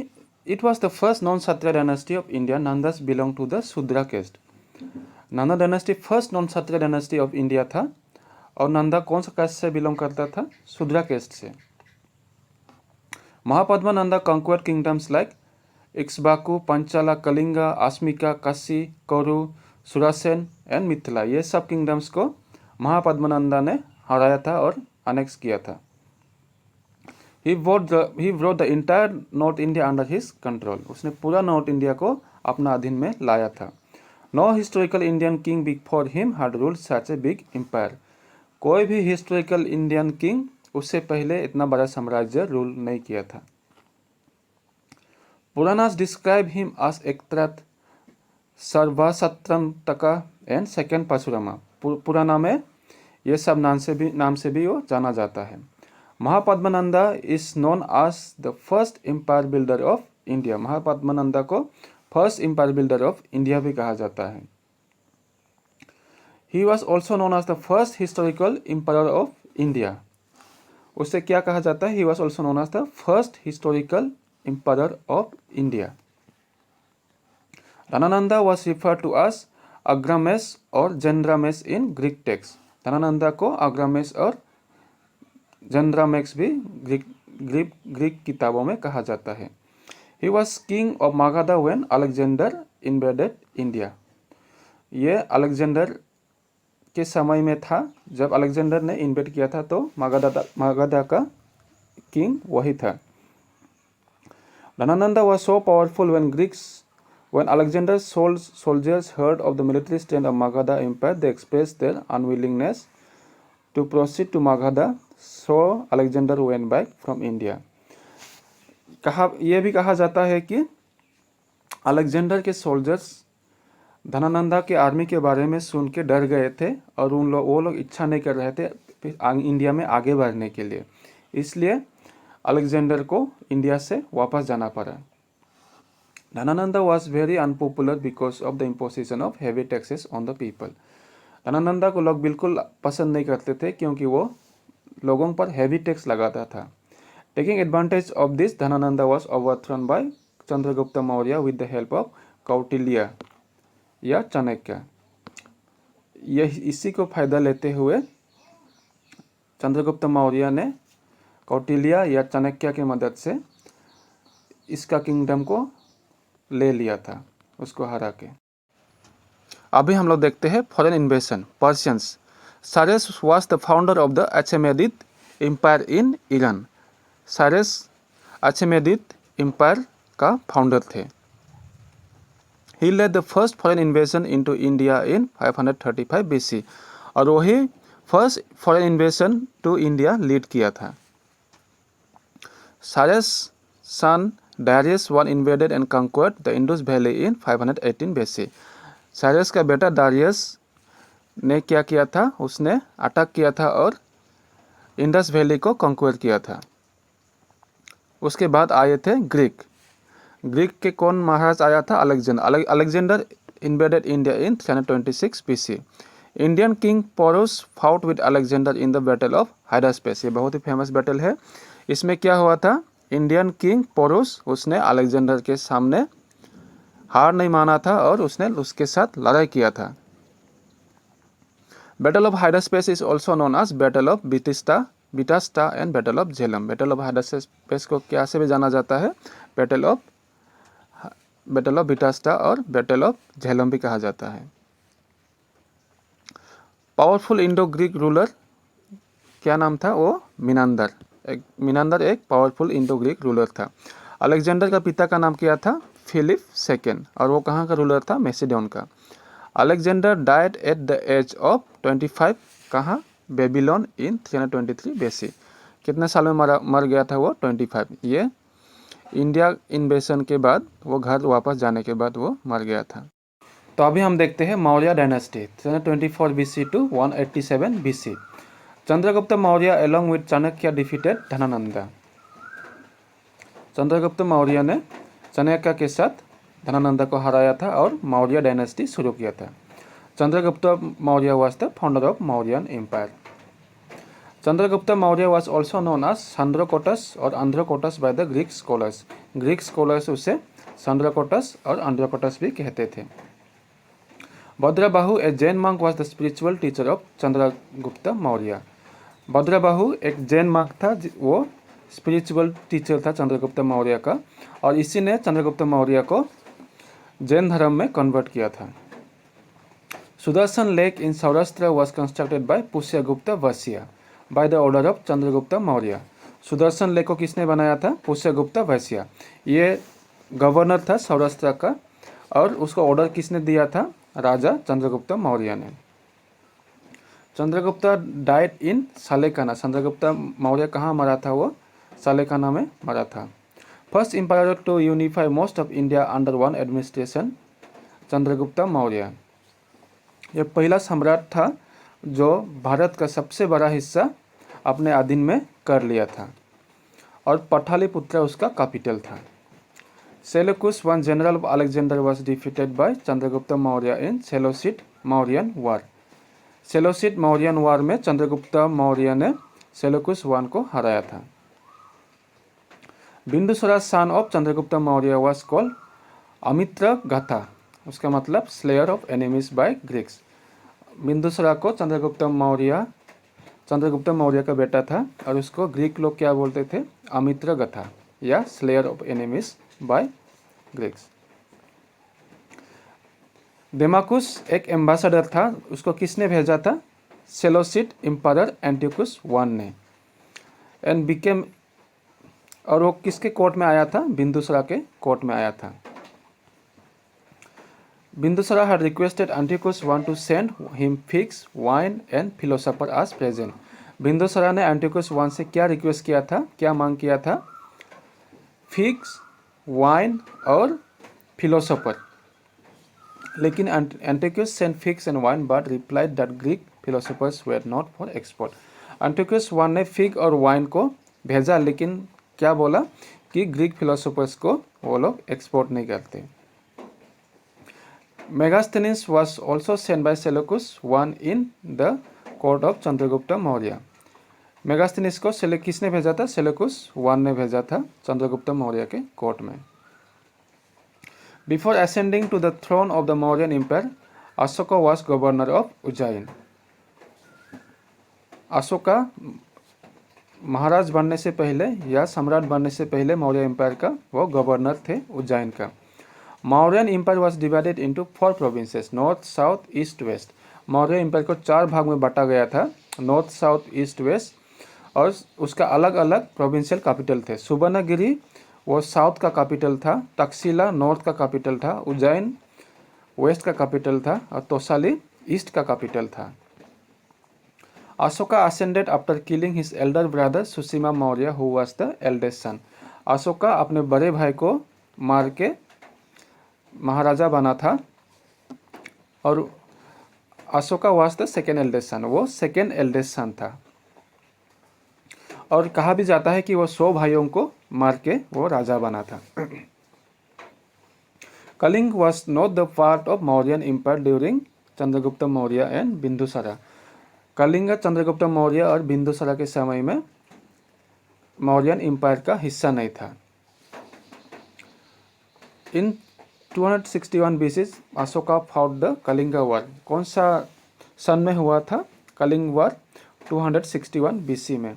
it was the first non Kshatriya dynasty of India. Nandas belong to the Shudra caste. Nanda dynasty first non Kshatriya dynasty of India था और नंदा कौन सा कैस्ट से बिलोंग करता था? शूद्रा कैस्ट से। Mahapadma Nanda conquered kingdoms like Ikshvaku, पंचाला, Kalinga, आस्मिका, Kashi, कौरु, सुरासेन एंड मिथिला। ये सब किंगडम्स को महापद्मा नंदा ने हराया था और अनेक्स किया था। He brought the entire north India under his control. उसने पूरा नॉर्थ इंडिया को अपना अधीन में लाया था। No historical Indian king before him had ruled such a big empire. कोई भी हिस्टोरिकल इंडियन किंग उससे पहले इतना बड़ा साम्राज्य रूल नहीं किया था। Puranas describe him as Ekarat, Sarvakshatrantaka and second Parashurama. Purana में ये सब नाम से भी वो जाना जाता है। Mahapadmananda is known as the first empire builder of India. Mahapadmananda को first empire builder of India भी कहा जाता है। He was also known as the first historical empire of India. उससे क्या कहा जाता है? He was also known as the first historical empire of India. Dhanananda was referred to as Agrammes और जेंद्रामेस इन ग्रीक टेक्स्ट। धनानंदा को अग्रामेस और जेंद्रामेस भी ग्रीक किताबों में कहा जाता है। He was king of Magadha when Alexander invaded India. ये अलेक्जेंडर के समय में था, जब अलेक्जेंडर ने इन्वेड किया था तो मगधा का किंग वही था। Dhanananda was so powerful when Alexander's soldiers heard of the military strength of Magadha Empire, they expressed their unwillingness to proceed to Magadha, so Alexander went back from India. यह भी कहा जाता है कि अलेक्जेंडर के सोल्जर्स धनानंदा के आर्मी के बारे में सुन के डर गए थे और वो लोग इच्छा नहीं कर रहे थे इंडिया में आगे बढ़ने के लिए, इसलिए अलेक्जेंडर को इंडिया से वापस जाना पड़ा। धनानंदा was very unpopular because of the imposition of heavy taxes on the people. धनानंदा को लोग बिल्कुल पसंद नहीं करते थे क्योंकि वो लोगों पर हेवी टैक्स लगाता था। Taking advantage of this, धनानंदा was overthrown by Chandragupta Maurya with the help of Kautilya या चाणक्य। यह इसी को फायदा लेते हुए चंद्रगुप्त मौर्य ने कौटिल्य या चाणक्य की मदद से इसका किंगडम को ले लिया था, उसको हरा के। अभी हम लोग देखते हैं foreign invasion. Persians. Cyrus was the founder of the Achaemenid empire in Iran. Cyrus Achaemenid empire का फाउंडर थे। He led the first foreign invasion into India in 535 BC और वही first foreign invasion to India lead किया था। Cyrus son Darius I invaded and conquered the Indus Valley in 518 BC. Cyrus का बेटा डारियस ने क्या किया था? उसने अटैक किया था और इंडस वैली को कंक्वेयर किया था। उसके बाद आए थे ग्रीक। ग्रीक के कौन महाराज आया था? Alexander. Alexander invaded India in 326 BC. Indian king Porus fought with Alexander in the battle of Hydaspes. ये बहुत ही फेमस बैटल है। इसमें क्या हुआ था? इंडियन किंग पोरस उसने अलेक्जेंडर के सामने हार नहीं माना था और उसने उसके साथ लड़ाई किया था। Battle of Hydaspes is also known as battle of Vitasta and battle of Jhelum. Battle of Hydaspes को क्या से भी जाना जाता है? बैटल ऑफ बिटास्टा और बैटल ऑफ झेलम भी कहा जाता है। पावरफुल इंडो ग्रीक रूलर क्या नाम था? वो मिनांदर एक पावरफुल इंडो ग्रीक रूलर था। अलेक्जेंडर का पिता का नाम क्या था? फिलिप सेकेंड, और वो कहाँ का रूलर था? मैसिडोन का। Alexander died at the age of 25 कहाँ? Babylon in 323 BC। कितने साल में मर गया था वो? 25। ये इंडिया इन्वेशन के बाद, वो घर वापस जाने के बाद वो मर गया था। तो अभी हम देखते हैं Maurya dynasty 324 BC to 187 BC। Chandragupta Maurya along with Chanakya defeated Dhanananda. Chandragupta Maurya ने चाणक्य के साथ धनानंदा को हराया था और मौर्य डायनेस्टी शुरू किया था। Chandragupta Maurya was the founder of Mauryan empire. Chandragupta Maurya was also known as Sandrocottus और Androcottus by the Greek scholars. Greek scholars उसे सांद्रकोटस और आंध्रकोटस भी कहते थे। Bhadrabahu a Jain monk was the spiritual teacher of Chandragupta Maurya. Bhadrabahu एक जैन मंक था, वो स्पिरिचुअल टीचर था चंद्रगुप्त मौर्य का, और इसी ने चंद्रगुप्त मौर्य को जैन धर्म में कन्वर्ट किया था। Sudarshan lake in Saurashtra was constructed by Pushyagupta Vaishya by the order of Chandragupta Maurya. Sudarshan lake को किसने बनाया था? पुष्यगुप्त वैश्य। ये गवर्नर था सौराष्ट्र का, और उसको ऑर्डर किसने दिया था? राजा चंद्रगुप्त मौर्य ने। Chandragupta died in Sallekhana. चंद्रगुप्त मौर्य कहाँ मरा था? वो सालेकाना में मरा था। First empire to unify most of India under one administration, Chandragupta Maurya. यह पहला सम्राट था जो भारत का सबसे बड़ा हिस्सा अपने अधीन में कर लिया था, और पठालीपुत्र उसका कैपिटल था। Seleucus one general of Alexander was defeated by Chandragupta Maurya in Seleucid Mauryan war. Seleucid Mauryan war में चंद्रगुप्त मौर्य ने सेल्यूकस वन को हराया था। Bindusara son of Chandragupta Maurya was called Amitraghata, उसका मतलब slayer of enemies by Greeks. Bindusara को चंद्रगुप्त मौर्य का बेटा था, और उसको ग्रीक लोग क्या बोलते थे? अमित्रगथा या slayer of enemies by Greeks. Deimachus एक एम्बेसडर था, उसको किसने भेजा था? सेलोसिड एम्पायर एंटियोकस वन ने। एंड बिकेम, और वो किसके कोर्ट में आया था? बिंदुसारा के कोर्ट में आया था। Bindusara had requested Antiochus I to send him figs, wine and philosopher as present। Bindusara ने एंटियोकस I से क्या रिक्वेस्ट किया था? क्या मांग किया था? फिग्स, वाइन और फिलोसोफर। लेकिन Antiochus sent figs and wine but replied that Greek philosophers were not for export. Antiochus I ने फिग और वाइन को भेजा, लेकिन क्या बोला कि ग्रीक फिलोसोफर्स को वो लोग एक्सपोर्ट नहीं करते। Megasthenes was also sent by Seleucus I in the court of Chandragupta Maurya. Megasthenes को किसने भेजा था? सेल्यूकस I ने भेजा था चंद्रगुप्त मौर्य के कोर्ट में। Before ascending to the throne of the Mauryan Empire, Ashoka was governor of Ujjain. Ashoka महाराज बनने से पहले या सम्राट बनने से पहले मौर्य एम्पायर का वो गवर्नर थे उज्जैन का। Mauryan empire was divided into 4 provinces, north, south, east, west. Maurya empire को 4 भाग में बांटा गया था, नॉर्थ, साउथ, ईस्ट, वेस्ट, और उसका अलग अलग प्रोविंशियल कैपिटल थे। सुवर्णगिरी वो साउथ का कैपिटल था, तक्षशिला नॉर्थ का कैपिटल था, उज्जैन वेस्ट का कैपिटल था, और तोसाली ईस्ट का कैपिटल था। Ashoka ascended after killing his elder brother Susima Maurya who was the eldest son. Ashoka अपने बड़े भाई को मार के महाराजा बना था, और Ashoka was the second eldest son, वो सेकेंड एल्डेस्ट सन था। और कहा भी जाता है कि वो 100 भाइयों को मार के वो राजा बना था। Kalinga was not the part of Mauryan empire during Chandragupta Maurya and Bindusara. Kalinga Chandragupta Maurya और बिंदुसारा के समय में मौर्यन एम्पायर का हिस्सा नहीं था। In 261 BC Ashoka fought the Kalinga war. कौन सा सन में हुआ था कलिंग वॉर? 261 BC में।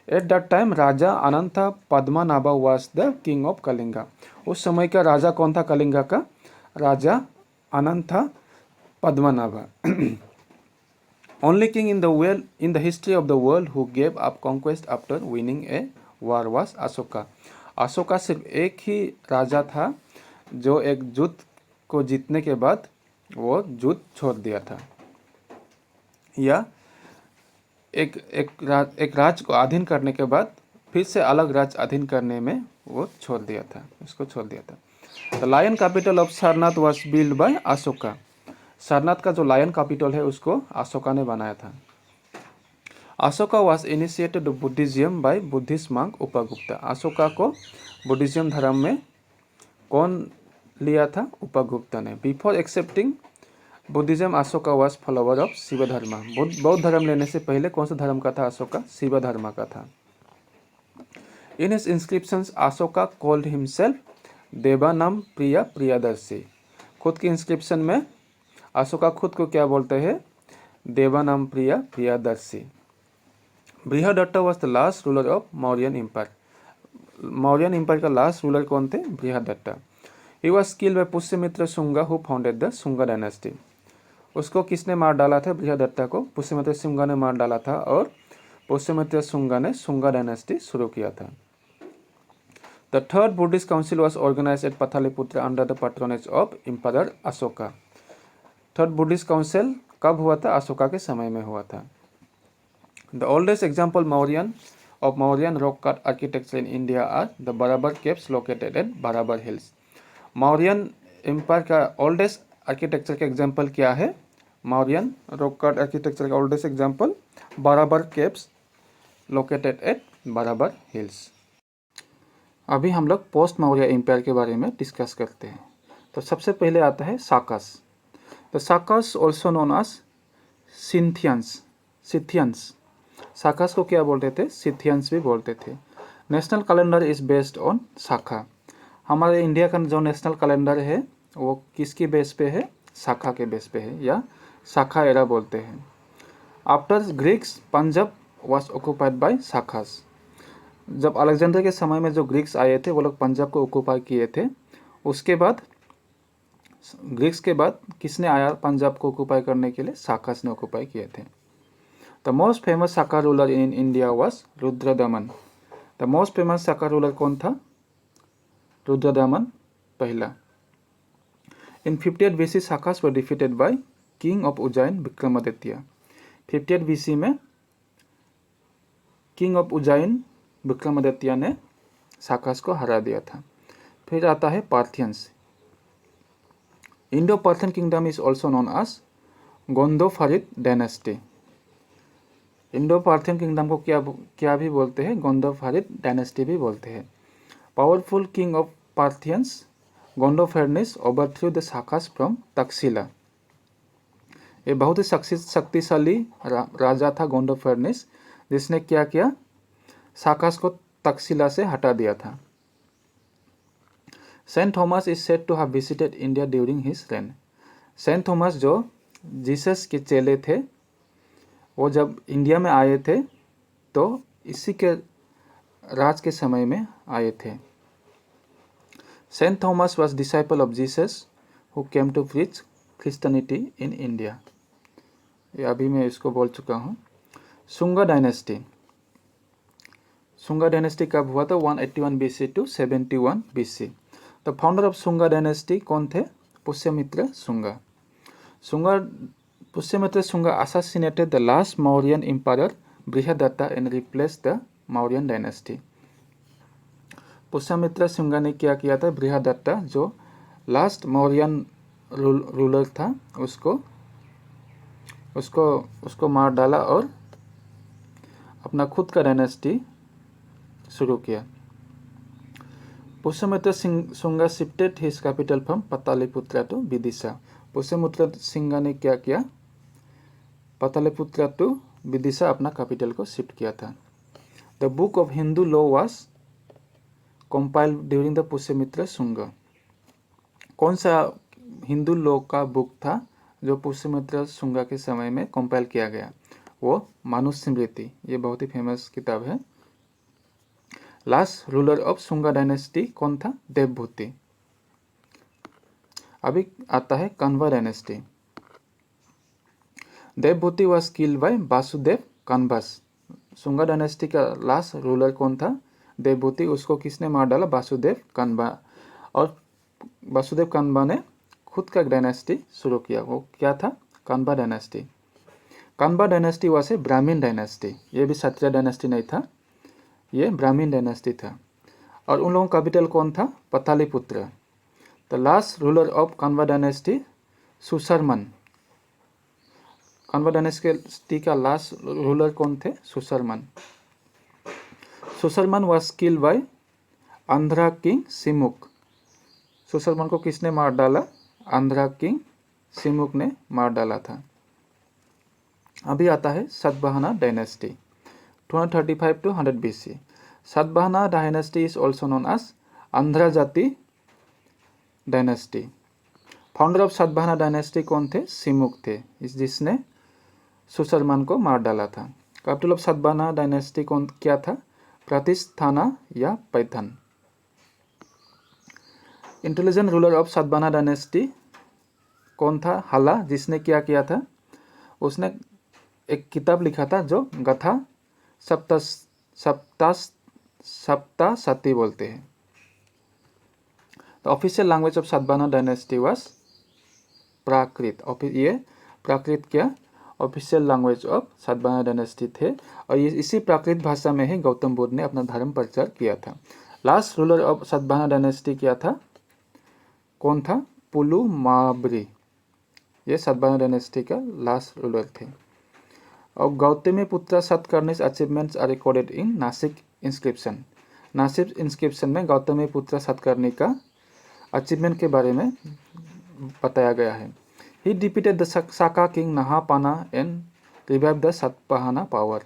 At that time Raja Ananta Padmanabha was the king of Kalinga. उस समय का राजा कौन था कलिंगा का? Raja Ananta Padmanabha. Only king in the history of the world who gave up conquest after winning a war was Ashoka. Ashoka सिर्फ एक ही राजा था जो एक युद्ध को जीतने के बाद वो युद्ध छोड़ दिया था, या एक राज्य को अधीन करने के बाद फिर से अलग राज्य अधीन करने में वो छोड़ दिया था, उसको छोड़ दिया था। The lion capital of Sarnath was build by Ashoka. Sarnath का जो लायन कैपिटल है उसको अशोका ने बनाया था। Ashoka was initiated Buddhism by Buddhist monk Upagupta. Ashoka को बुद्धिज्म धर्म में कौन लिया था? उपगुप्ता ने। Before accepting Buddhism Ashoka was follower of Shiv dharma. बौद्ध धर्म लेने से पहले कौन सा धर्म का था अशोका? शिव धर्म का था। In his inscriptions Ashoka called himself Devanam Priya Priyadarshi. खुद की इंस्क्रिप्शन में अशोका खुद को क्या बोलते हैं? Devanam Priya Priyadarshi. Brihadratha was the last ruler of Mauryan empire. Mauryan empire का लास्ट रूलर कौन थे? Brihadratha. He was killed by Pushyamitra Shunga who founded the Shunga dynasty. उसको किसने मार डाला था? बृहदत्ता को पुष्यमित्र शुंगा ने मार डाला था और पुष्यमित्र शुंगा ने शुंगा डायनेस्टी शुरू किया था। The third Buddhist council was organised at Pataliputra under the patronage of empire Ashoka. Third Buddhist council कब हुआ था? अशोका के समय में हुआ था। The oldest example Mauryan rock cut architecture in India are the Barabar caves located at Barabar hills. Mauryan empire का ओल्डेस्ट आर्किटेक्चर का एग्जाम्पल क्या है? मौर्यन रॉक कट आर्किटेक्चर का oldest example Barabar caves located at Barabar hills. अभी हम लोग पोस्ट मौर्य एम्पायर के बारे में डिस्कस करते हैं। तो सबसे पहले आता है Sakas. The Sakas also known as Scythians. Sakas को क्या बोलते थे? सिथियंस भी बोलते थे। National calendar is based on Shaka. हमारे इंडिया का जो नेशनल कैलेंडर है वो किसकी बेस पे है? शाखा के बेस पे है, या शाखा एरा बोलते हैं। After Greeks Punjab was occupied by Shakas. जब अलेक्जेंडर के समय में जो ग्रीक्स आए थे वो लोग पंजाब को ऑक्युपाई किए थे। उसके बाद ग्रीक्स के बाद किसने आया पंजाब को ऑक्युपाई करने के लिए? शाखास ने ऑक्युपाई किए थे। The most famous Shaka ruler in India was Rudradaman. The most famous Shaka ruler कौन था? रुद्रदमन पहला। In 58 BC Shakas were defeated by king of Ujjain Vikramaditya. 58 BC में किंग ऑफ उज्जैन विक्रमादित्य ने शाखास को हरा दिया था। फिर आता है Parthians. Indo Parthian kingdom is also known as Gondopharid dynasty. Indo Parthian kingdom को क्या भी बोलते हैं? गोंदोफारिड डायनेस्टी भी बोलते हैं। Powerful king of Parthians Gondophernes overthrew the Shakas from Takshashila. ये बहुत ही शक्तिशाली राजा था गोंडोफेरनिस, जिसने क्या किया? शाखास को तक्षशिला से हटा दिया था। Saint Thomas is said to have visited India during his reign. Saint Thomas जो जीसस के चेले थे, वो जब इंडिया में आए थे तो इसी के राज के समय में आए थे। Saint Thomas was disciple of Jesus who came to preach Christianity in India. ये अभी मैं इसको बोल चुका हूँ। शुंगा डायनेस्टी। शुंगा डायनेस्टी कब हुआ था? 181 BC to 71 BC। The founder of Shunga dynasty कौन थे? Pushyamitra Shunga. Pushyamitra Shunga assassinated the last Mauryan emperor बृहदत्ता and replaced the Mauryan dynasty। Pushyamitra Shunga ने क्या किया था? बृहदत्ता जो लास्ट मौर्यन रूलर था उसको मार डाला और अपना खुद का डायनेस्टी शुरू किया। Pushyamitra Shunga shifted his capital from Pataliputra to Vidisha. Pushyamitra Shunga ने क्या किया? पाटलिपुत्र टू विदिशा अपना कैपिटल को शिफ्ट किया था। The book of Hindu law was compiled during the Pushyamitra Shunga. कौन सा हिंदू लोग का बुक था जो पुष्यमित्र शुंगा के समय में कंपाइल किया गया? वो मनुस्मृति। ये बहुत ही फेमस किताब है। Last ruler of Shunga dynasty कौन था? देवभूति। अभी आता है Kanva dynasty. Devabhuti was killed by Vasudeva Kanvas. Shunga dynasty का लास्ट रूलर कौन था? देवभूति। उसको किसने मार डाला? वासुदेव कन्वा। और वासुदेव कन्वा ने खुद का डायनेस्टी शुरू किया। वो क्या था? Kanva dynasty. Kanva dynasty was a Brahmin dynasty. ये भी क्षत्रिय डायनेस्टी नहीं था, ये ब्राह्मीण डायनेस्टी था। और उन लोगों का कैपिटल कौन था? Pataliputra. The last ruler of Kanva dynasty Susharman. Kanva dynasty का लास्ट रूलर कौन थे? Susharman. Susharman was killed by Andhra king Simuka. Susharman को किसने मार डाला? आंध्रा किंग सिमुक ने मार डाला था। अभी आता है Satavahana dynasty 235 to 100 BC। Satavahana dynasty is also known as Andhra jati dynasty. Founder of Satavahana dynasty कौन थे? सिमुक थे, जिसने सुशर्मन को मार डाला था। कैपिटल ऑफ सातवाहना डायनेस्टी कौन क्या था? प्रतिष्ठाना या Python. Intelligent ruler of Satavahana dynasty कौन था? हाला, जिसने क्या किया था? उसने एक किताब लिखा था जो गथा सप्ताशती बोलते हैं। The official language of Satavahana dynasty was Prakrit. ये प्राकृत क्या official language of Satavahana dynasty थे, और ये इसी प्राकृत भाषा में ही गौतम बुद्ध ने अपना धर्म प्रचार किया था। Last ruler of Satavahana dynasty क्या था? कौन था? पुलुमाबरी। ये सातवाहना डायनेस्टी का लास्ट रूलर थे। और Gautamiputra Satakarni's achievements are recorded in Nashik inscription. Nashik inscription में गौतमीपुत्र सतकर्णी का अचीवमेंट के बारे में बताया गया है। He defeated the Saka king Nahapana and revive the Satavahana power.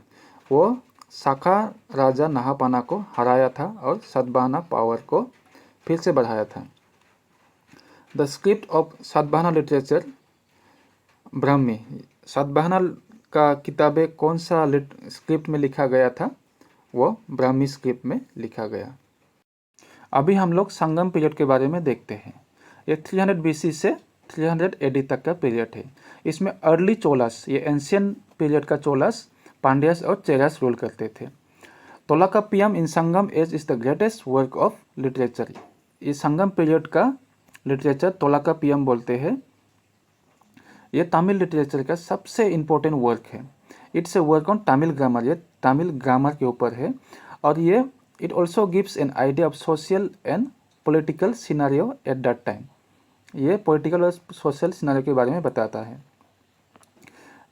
वो साका राजा नहापाना को हराया था और सातवाहना पावर को फिर से बढ़ाया था। The script of Satavahana literature Brahmi. Satavahana का किताबें कौन सा स्क्रिप्ट में लिखा गया था? वो ब्राह्मी स्क्रिप्ट में लिखा गया। अभी हम लोग संगम पीरियड के बारे में देखते हैं। ये 300 BC से 300 AD तक का पीरियड है। इसमें अर्ली चोलास, ये एंशियंट पीरियड का चोलास, पांड्यास और चेरास रूल करते थे। Tolkappiyam in Sangam age is the greatest work of literature. ये संगम पीरियड का लिटरेचर तोलाकापियम बोलते हैं। ये तमिल लिटरेचर का सबसे इम्पोर्टेंट वर्क है। It's a work on Tamil grammar. ये तमिल ग्रामर के ऊपर है, और ये it also gives an idea of social and political scenario eight that time. ये पॉलिटिकल और सोशल सिनारियो के बारे में बताता है।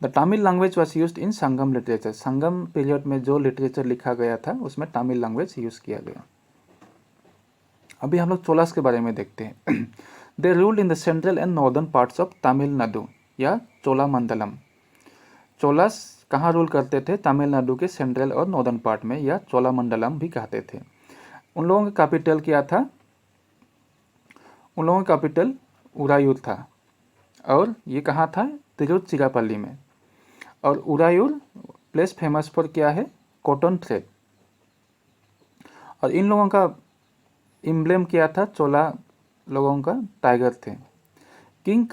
The Tamil language was used in Sangam literature. Sangam period में जो लिटरेचर लिखा गया था उसमें तमिल लैंग्वेज यूज़ किया गया। अभी हम लोग चोलास के बारे में देखते हैं। दे ruled in the central and northern parts of Tamil Nadu या चोलामंडलम। चोलास कहाँ रूल करते थे? तमिलनाडु के सेंट्रल और नॉर्दर्न पार्ट में, या चोलामंडलम भी कहते थे। उन लोगों का कैपिटल क्या था? उन लोगों का कैपिटल उरायूर था, और ये कहाँ था? तिरुचिरापल्ली में। और उरायूर प्लेस फेमस फॉर क्या है? Cotton thread. और इन लोगों का एम्ब्लेम क्या था? चोला लोगों का टाइगर थे। King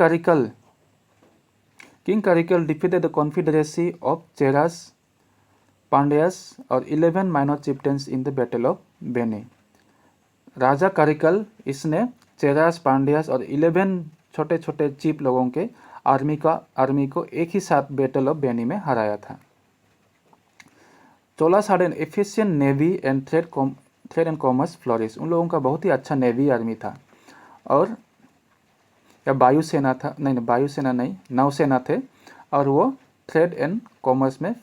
Karikala defeated the confederacy of Cheras, Pandyas और 11 minor chieftains in the battle of Venni. राजा करिकल, इसने चेरास, पांड्यास और 11 छोटे छोटे चीफ लोगों के आर्मी को एक ही साथ बैटल ऑफ बेनी में हराया था। Cholas had an efficient navy and trade and commerce flourish. उन लोगों का बहुत ही अच्छा नेवी आर्मी था, और या वायुसेना था, नहीं वायुसेना नहीं, नौसेना थे, और वो ट्रेड एंड कॉमर्स में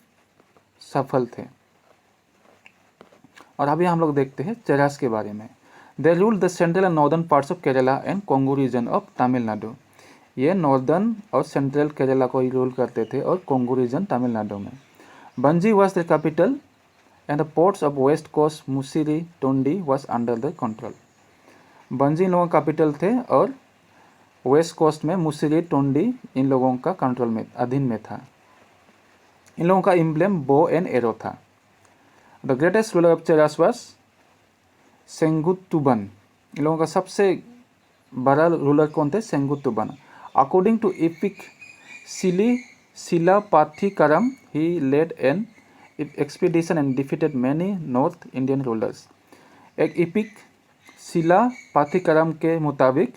सफल थे। और अभी हम लोग देखते हैं चेरास के बारे में। They ruled the central and northern parts of Kerala and Kongu region of Tamil Nadu. ये नॉर्दर्न और सेंट्रल केरला को ही रूल करते थे, और कोंगू रीजन तमिलनाडु में। Vanji was the capital and the ports of west coast Muziris Tondi was under the control. Vanji लोगों का कैपिटल थे, और वेस्ट कोस्ट में मुसिरी टोंडी इन लोगों का कंट्रोल में अधीन में था। इन लोगों का एम्ब्लेम बो एंड एरो था। The greatest ruler of Cheras was Senguttuvan. इन लोगों का सबसे बड़ा रूलर कौन थे? Senguttuvan. According to epic Silappatikaram he led an expedition and defeated many north Indian rulers. एक एपिक शिलापाथीकरम के मुताबिक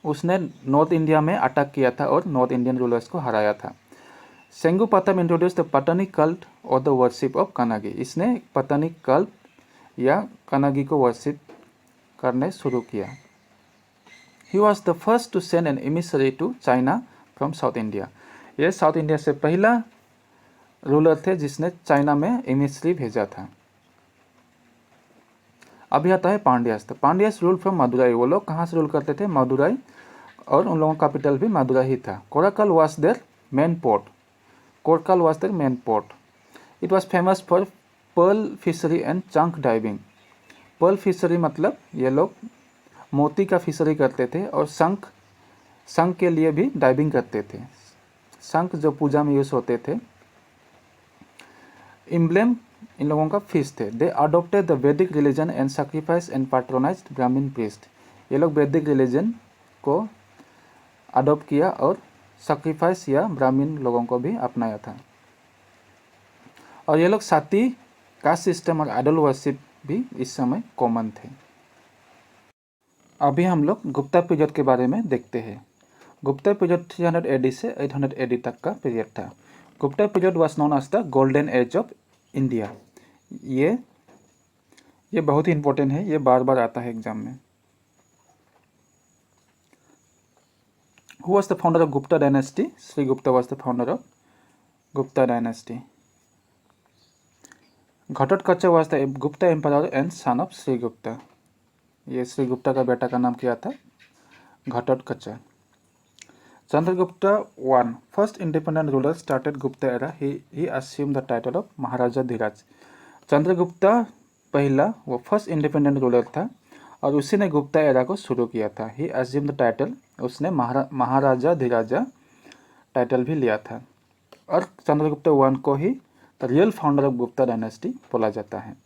उसने नॉर्थ इंडिया में अटैक किया था और नॉर्थ इंडियन रूलर्स को हराया था। सेंगुपाथम इंट्रोड्यूस द पतानी कल्ट और द वर्शिप ऑफ कनागी। इसने पतानी कल्ट या कनागी को वर्शिप करने शुरू किया। He was the first to send an emissary to China from South India. यह साउथ इंडिया से पहला रूलर थे जिसने चाइना में एमिसरी भेजा था। अभी आता है पांड्यास। तो पांड्यास रूल फ्रॉम मदुराई। वो लोग कहाँ से रूल करते थे? मदुराई, और उन लोगों का कैपिटल भी मदुराई ही था। Korkai was their main port. Korkai was their main port. It was famous for pearl fishery and chunk diving. pearl fishery मतलब ये लोग मोती का फिशरी करते थे और शंख के लिए भी डाइविंग करते थे। शंख जो पूजा में यूज होते थे। एम्ब्लेम इन लोगों का फिश थे। दे अडोप्टेड द वैदिक religion and sacrifice and patronised ब्राह्मण प्रीस्ट। ये लोग वैदिक रिलीजन को अडोप्ट किया और सैक्रिफाइस या ब्राह्मण लोगों को भी अपनाया था। और ये लोग साथी कास्ट सिस्टम और आइडल वर्शिप भी इस समय कॉमन थे। अभी हम लोग गुप्ता पीरियड के बारे में देखते हैं। गुप्ता पीरियड 300 AD से 800 AD तक का पीरियड था। Gupta period was known as the golden age of India. ये बहुत ही इंपॉर्टेंट है, ये बार बार आता है एग्जाम में। Who was the founder of Gupta dynasty? Sri Gupta was the founder of Gupta dynasty. Ghatotkacha was the Gupta emperor and son of Sri Gupta. ये श्री गुप्ता का बेटा का नाम क्या था? Ghatotkacha. Chandragupta I, first independent ruler, started Gupta era. He assumed the title of Maharaja Dhiraj. Chandragupta पहला वो फर्स्ट इंडिपेंडेंट रूलर था और उसी ने गुप्ता एरा को शुरू किया था। ही अज्यूम द टाइटल, उसने महाराजा धीराजा टाइटल भी लिया था। और चंद्रगुप्ता वन को ही the real founder of Gupta dynasty बोला जाता है।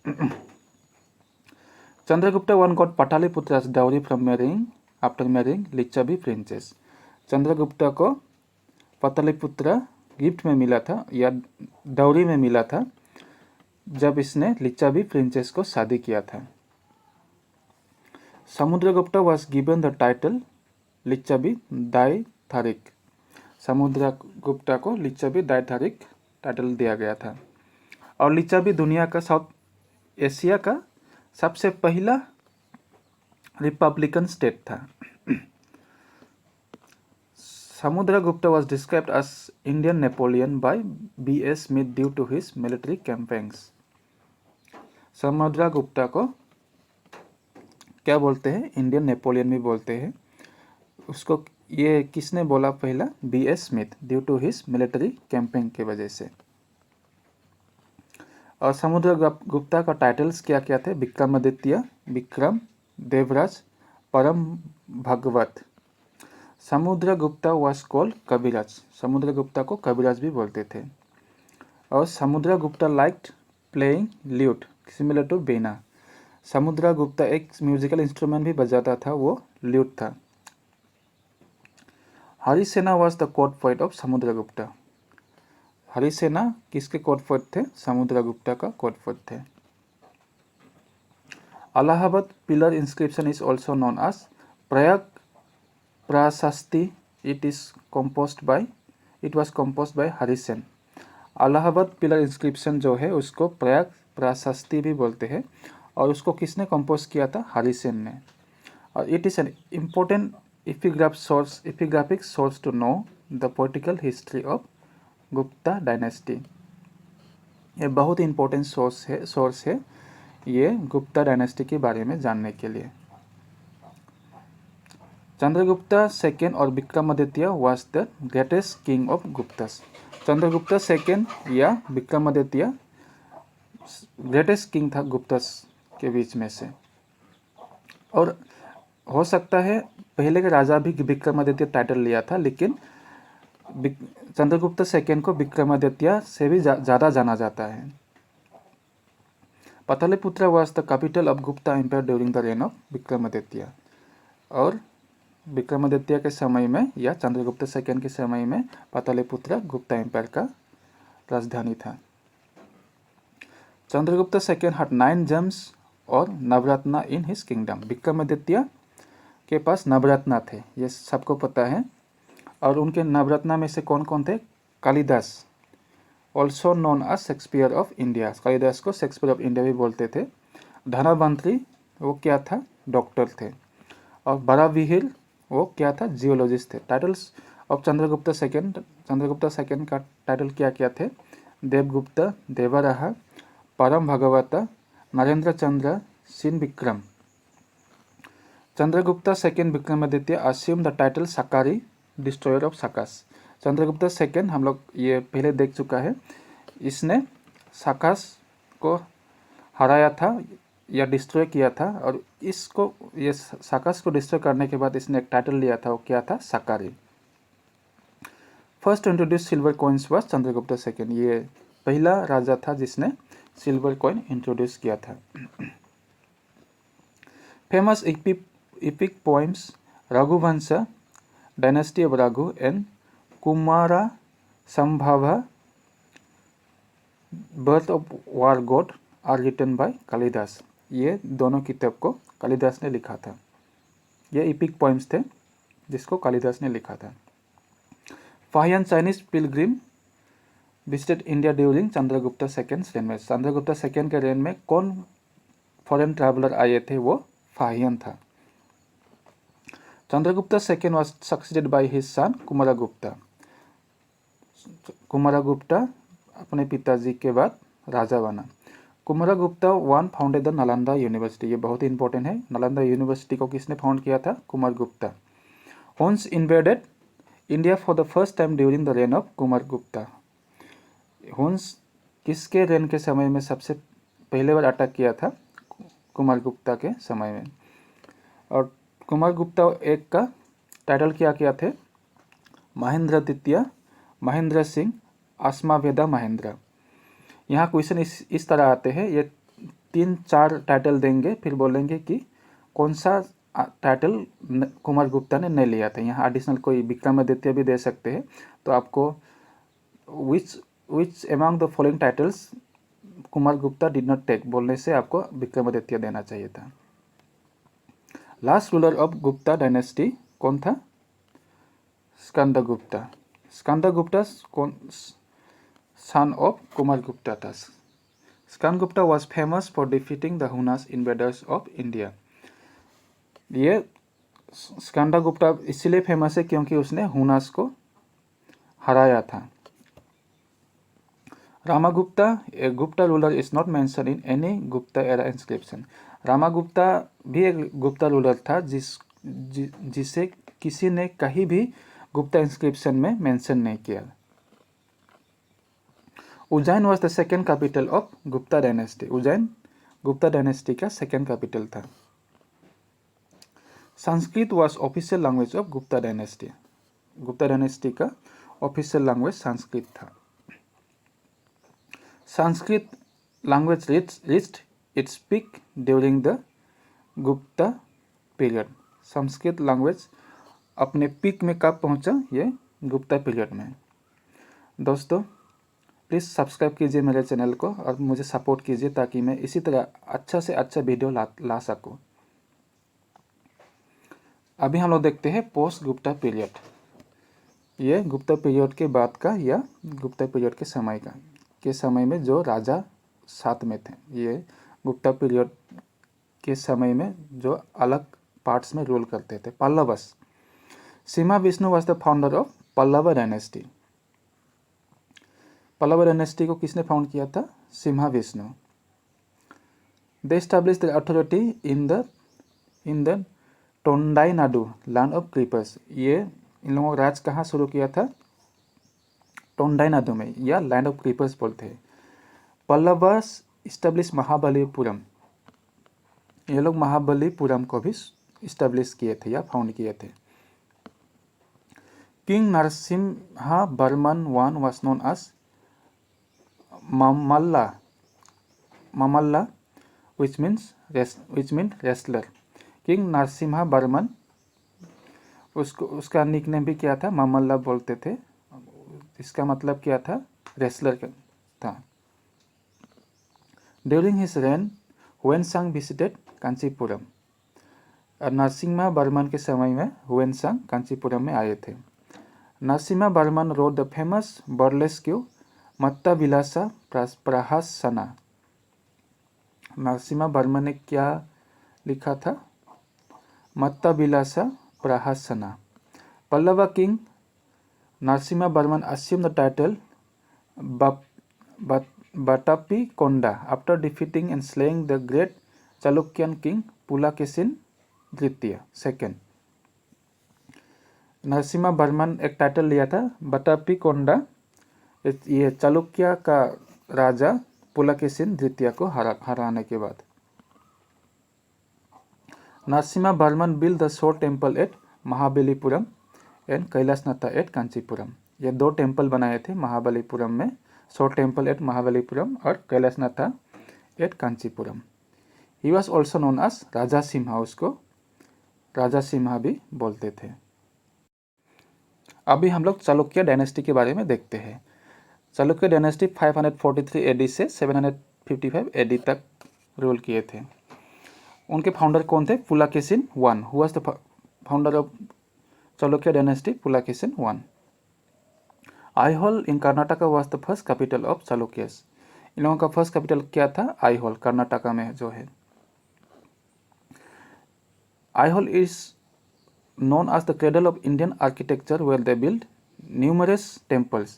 Chandragupta one got Pataliputra as dowry from marrying after marrying Lichchhavi princess. Chandragupta को पटालीपुत्र गिफ्ट में मिला था या डाउरी में मिला था जब इसने लिच्छवी प्रिंसेस को शादी किया था। Samudragupta was given the title Licchavi दायथारिक। Samudragupta को लिच्छवी दायथारिक टाइटल दिया गया था। और लिच्छवी दुनिया का साउथ एशिया का सबसे पहला रिपब्लिकन स्टेट था। Samudragupta was described as Indian Napoleon by B.S. Smith due to his military campaigns. Samudragupta को क्या बोलते हैं? इंडियन नेपोलियन भी बोलते हैं उसको। ये किसने बोला पहला? B.S. Smith, due to his military campaign के वजह से। और समुद्रगुप्ता का टाइटल्स क्या क्या थे? विक्रमादित्य, विक्रम, देवराज, परम भगवत। Samudragupta was called Kaviraj. समुद्रगुप्ता को कविराज भी बोलते थे। और Samudragupta liked playing lute similar to veena. Samudragupta एक म्यूजिकल इंस्ट्रूमेंट भी बजाता था, वो ल्यूट था। Harisena was the court poet of Samudragupta. Harisena किसके कोर्ट पोएट थे? समुद्रगुप्ता का कोर्ट पोएट थे। Allahabad pillar inscription is also known as Prayag Prashasti. It was composed by Harisena. Allahabad pillar inscription जो है उसको प्रयाग प्राशस्ति भी बोलते हैं और उसको किसने कंपोज किया था? हरिसेन ने। और it is an important epigraphic source to know the political history of Gupta dynasty. ये बहुत इंपॉर्टेंट सोर्स है ये गुप्ता डायनेस्टी के बारे में जानने के लिए। चंद्रगुप्ता सेकेंड और Vikramaditya was the greatest king of Guptas. Chandragupta second या विक्रमादित्य ग्रेटेस्ट किंग था गुप्तास के बीच में से। और हो सकता है पहले के राजा भी विक्रमादित्य टाइटल लिया था, लेकिन चंद्रगुप्त सेकेंड को विक्रमादित्य से भी ज़्यादा जाना जाता है। Pataliputra was the capital of Gupta empire during the reign of Vikramaditya. और विक्रमादित्य के समय में या चंद्रगुप्त सेकेंड के समय में पाटलिपुत्र गुप्ता एम्पायर का राजधानी था। चंद्रगुप्त सेकेंड had 9 gems और Navratna in his kingdom. Vikramaditya के पास नवरत्ना थे, ये सबको पता है। और उनके नवरत्ना में से कौन कौन थे? Kalidas, also known as Shakespeare of India. Kalidas को शेक्सपियर ऑफ इंडिया भी बोलते थे। धनवंतरी, वो क्या था? डॉक्टर थे। और बराविहिर, वो क्या था? जियोलॉजिस्ट थे। टाइटल्स ऑफ चंद्रगुप्त सेकेंड का टाइटल क्या क्या थे? Devagupta, Devaraha, Param Bhagwat, Narendra Chandra, Simha Vikram. Chandragupta second Vikramaditya assume the title Sakari, destroyer of Sakas. Chandragupta second हम लोग ये पहले देख चुका है, इसने साकास को हराया था या डिस्ट्रॉय किया था। और इसको ये साकास को डिस्ट्रॉय करने के बाद इसने एक टाइटल लिया था, वो क्या था? Sakari. First introduce silver coins was Chandragupta second. ये पहला राजा था जिसने सिल्वर कॉइन इंट्रोड्यूस किया था। Famous epic poems Raghuvansh, dynasty of Raghu and Kumara Sambhava, birth of war god are written by Kalidas. ये दोनों किताब को कालिदास ने लिखा था। ये इपिक पोइम्स थे जिसको कालिदास ने लिखा था। Fahien Chinese pilgrim visited India during Chandragupta second reign में। चंद्रगुप्त सेकेंड के रेन में कौन फॉरेन ट्रैवलर आए थे? वो फाहियन था। Chandragupta second was succeeded by his son Kumaragupta. Kumaragupta अपने पिताजी के बाद राजा बना। Kumaragupta one founded the Nalanda university. ये बहुत ही इंपॉर्टेंट है। नालंदा यूनिवर्सिटी को किसने फाउंड किया था? Kumaragupta. Huns invaded India for the first time during the reign of Kumaragupta. Huns किसके रेन के समय में सबसे पहले बार अटैक किया था? कुमारगुप्ता के समय में। और कुमारगुप्ता एक का टाइटल क्या थे? महेंद्र द्वितीय, महेंद्र सिंह, अश्मावेदा महेंद्र। यहाँ क्वेश्चन इस तरह आते हैं, ये 3-4 टाइटल देंगे, फिर बोलेंगे कि कौन सा टाइटल कुमारगुप्ता ने नहीं लिया था। यहाँ एडिशनल कोई विक्रमादित्य भी दे सकते हैं। तो आपको which among the following titles Kumaragupta did not take बोलने से आपको विक्रमादित्य देना चाहिए था। Last ruler of Gupta dynasty कौन था? स्कंदगुप्ता। स्कंदगुप्ता कौन सन ऑफ कुमारगुप्ता था। Skandagupta was famous for defeating the Hunas invaders of India. ये स्कंदगुप्ता इसलिए फेमस है क्योंकि उसने हुनास को हराया था। Ramagupta, a Gupta ruler is not mention in any Gupta era inscription. Ramagupta भी एक गुप्ता रूलर था जिसे किसी ने कहीं भी गुप्ता इंस्क्रिप्शन में मेंशन नहीं किया। Ujjain was the second capital of Gupta dynasty. Ujjain Gupta dynasty का सेकेंड कैपिटल था। Sanskrit was official language of Gupta dynasty. Gupta dynasty का ऑफिशियल लैंग्वेज संस्कृत था। Sanskrit language reached its peak during the Gupta period. Sanskrit language अपने पीक में कब पहुंचा? ये गुप्ता पीरियड में। दोस्तों प्लीज़ सब्सक्राइब कीजिए मेरे चैनल को और मुझे सपोर्ट कीजिए ताकि मैं इसी तरह अच्छा से अच्छा वीडियो ला सकूं। अभी हम लोग देखते हैं पोस्ट गुप्ता पीरियड। ये गुप्ता पीरियड के बाद का या गुप्ता पीरियड के समय में जो राजा साथ में थे। ये गुप्ता पीरियड के समय में जो अलग पार्ट्स में रूल करते थे। Pallavas, Simha Vishnu was the founder of Pallava dynasty. Pallava dynasty को किसने फाउंड किया था? Simha Vishnu. They established the authority in the Tondainadu land of creepers. ये इन लोगों का राज कहाँ शुरू किया था? टोंडाईनाडु में, या लैंड ऑफ क्रीपर्स बोलते हैं। पल्लवस इस्टेब्लिश महाबलीपुरम। ये लोग महाबलीपुरम को भी इस्टेब्लिश किए थे या फाउंड किए थे। King Narasimha Varman one was known as Mamalla, which means wrestler. King Narasimha Varman, उसका निकनेम भी क्या था, मामल्ला बोलते थे। इसका मतलब क्या था, रेसलर था। During his reign Hiuen Tsang visited Kanchipuram. Narasimha Varman के समय में हुएनसांग कांचीपुरम में आए थे। Narasimha Varman wrote the famous burlesque Matta Vilasa Prahasana. Narasimha Varman ने क्या लिखा था, Matta Vilasa Prahasana. Pallava king Narasimha Varman assumed the title Batapi Konda after defeating and slaying the great Chalukyan king Pulakesin द्वितीय सेकेंड। नरसिम्हा वर्मन एक टाइटल लिया था बटापी कोंडा, ये चालुक्य का राजा पुलकेशिन द्वितीय को हराने के बाद। Narasimha Varman build the shore temple at Mahabalipuram and Kailasanatha at Kanchipuram. ये दो टेम्पल बनाए थे महाबलीपुरम में, शोर टेम्पल एट महाबलीपुरम और Kailasanatha at Kanchipuram. He was also known as Raja Simha, उसको राजा सिम्हा भी बोलते थे। अभी हम लोग चालुक्य डायनेस्टी के बारे में देखते हैं। चालुक्य डायनेस्टी 543 एडी से 755 एडी तक रूल किए थे। उनके फाउंडर कौन थे, Pulakeshin one, who was the founder of Chalukya dynasty, Pulakeshin one. Aihole in Karnataka was the first capital of Chalukyas. इन लोगों का फर्स्ट कैपिटल क्या था, आईहोल, कर्नाटका में जो है। Aihole is known as the cradle of Indian architecture where they built numerous temples.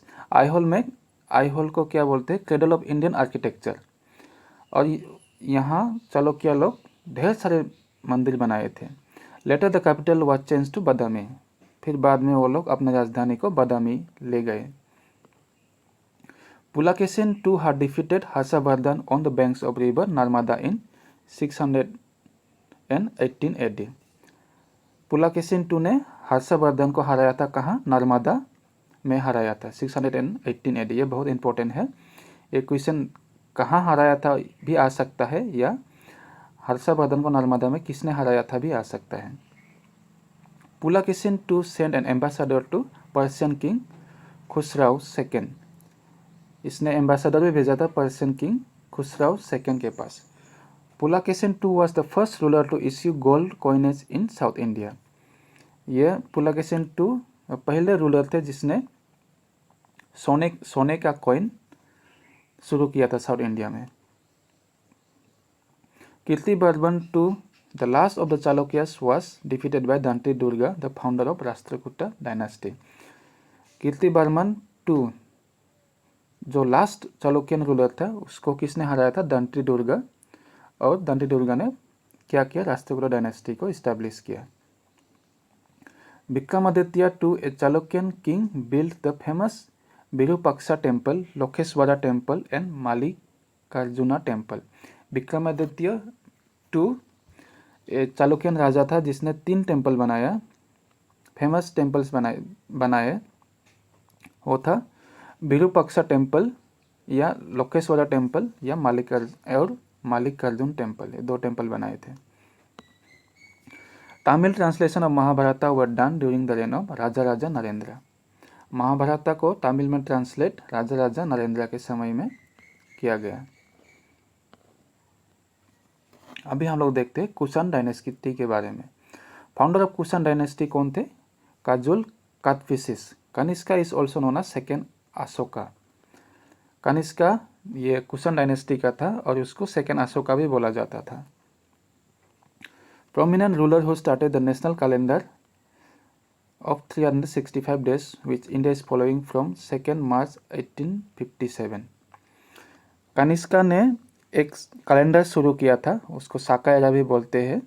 Aihole को क्या बोलते हैं, cradle of Indian architecture। और यहाँ चालुक्य लोग ढेर सारे मंदिर बनाए थे। Later the capital was changed to Badami. फिर बाद में वो लोग अपने राजधानी को बादामी ले गए। पुलाकेशिन II had defeated Harshvardhan on the banks of river Narmada in 618 AD। पुलाकेशिन II ने हर्षवर्धन को हराया था, कहाँ, नर्मदा में हराया था 618 AD। ये बहुत इंपॉर्टेंट है, ये क्वेश्चन कहाँ हराया था भी आ सकता है, या हर्षवर्धन को नर्मदा में किसने हराया था भी आ सकता है। Pulakeshin II send an ambassador to Persian king Khusrau second. इसने एम्बेसडर भी भेजा था पर्शियन किंग खुसराव सेकेंड के पास। पुलाकेशिन II was the first ruler to issue gold coinage in South India। ये पुलाकेशिन II पहले रूलर थे जिसने सोने का कॉइन शुरू किया था साउथ इंडिया में। Kirtivarman II, the last of the Chalukyas, was defeated by Dantri Durga, the founder of Rashtrakuta dynasty. Kirtivarman II जो लास्ट चालुक्यन रूलर था, उसको किसने हराया था, दंत्री दुर्गा। और दंत्री दुर्गा ने क्या किया, राष्ट्रकूटा डायनेस्टी को इस्टेब्लिश किया। Vikramaditya II, a Chalukyan king, build the famous Virupaksha temple, Lokeshwara temple and Mallikarjuna temple. Vikramaditya II एक चालुक्यन राजा था जिसने 3 टेम्पल बनाया, फेमस टेम्पल्स बनाए। वो था विरूपाक्षा टेम्पल या लोकेश्वरा टेम्पल या मल्लिकार्जुन टेम्पल, ये 2 टेम्पल बनाए थे। Tamil translation of Mahabharata were done during the reign of Raja Raja Narendra. Mahabharata को तमिल में ट्रांसलेट राजा राजा नरेंद्र के समय में किया गया। अभी हम लोग देखते हैं कुषाण डायनेस्टी के बारे में। फाउंडर ऑफ कुषाण डायनेस्टी कौन थे, Kujula Kadphises. Kanishka is also known as second Ashoka. Kanishka ये कुषाण डायनेस्टी का था और उसको सेकेंड अशोका भी बोला जाता था। Prominent ruler who started the national calendar of 365 days which India is following from 2nd March 1857। Kanishka ने एक कैलेंडर शुरू किया था, उसको साकायरा भी बोलते हैं।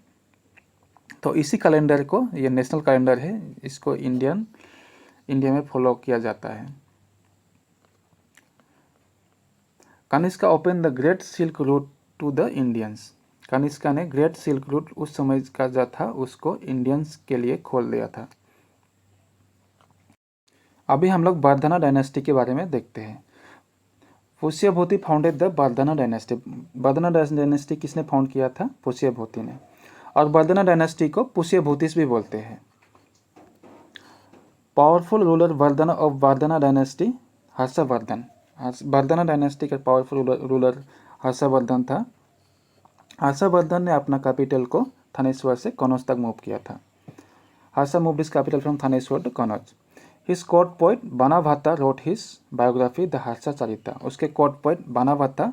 तो इसी कैलेंडर को, ये नेशनल कैलेंडर है, इसको इंडिया में फॉलो किया जाता है। Kanishka open the great silk route to the Indians. Kanishka ने ग्रेट सिल्क रूट उस समय का जो था उसको इंडियंस के लिए खोल दिया था। अभी हम लोग वर्धना डायनेस्टी के बारे में देखते हैं। Pushyabhuti founded the Vardhana dynasty. Vardhana dynasty किसने फाउंड किया था? पुष्यभूति ने। और वर्धना डायनेस्टी को पुष्यभूतिस भी बोलते हैं। Powerful ruler Vardhana of Vardhana dynasty Harshvardhan. Vardhana dynasty का पावरफुल रूलर हर्षवर्धन था। हर्षवर्धन ने अपना कैपिटल को थानेश्वर से कनौज तक मूव किया था। Harsha move his capital from Thaneshwar to Kannauj. His court poet Banabhatta wrote his biography the Harshacharita. उसके कोर्ट पोइट बानाभाता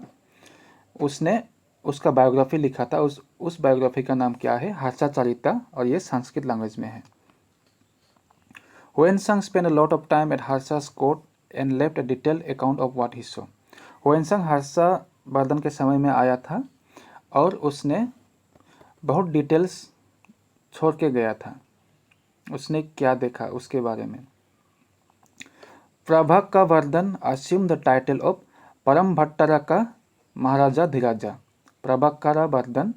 उसने उसका बायोग्राफी लिखा था। उस बायोग्राफी का नाम क्या है? हर्षचरिता, और ये संस्कृत लैंग्वेज में है। Huensang spent a lot of time at Harsha's court and left a detailed account of what he saw. Huensang Harshvardhan के समय में आया था और उसने बहुत डिटेल्स छोड़ के गया था। उसने क्या देखा उसके बारे में। Prabhakar Vardhan assumed the title of परम भट्टारका महाराजा धीराजा। प्रभाकर वर्धन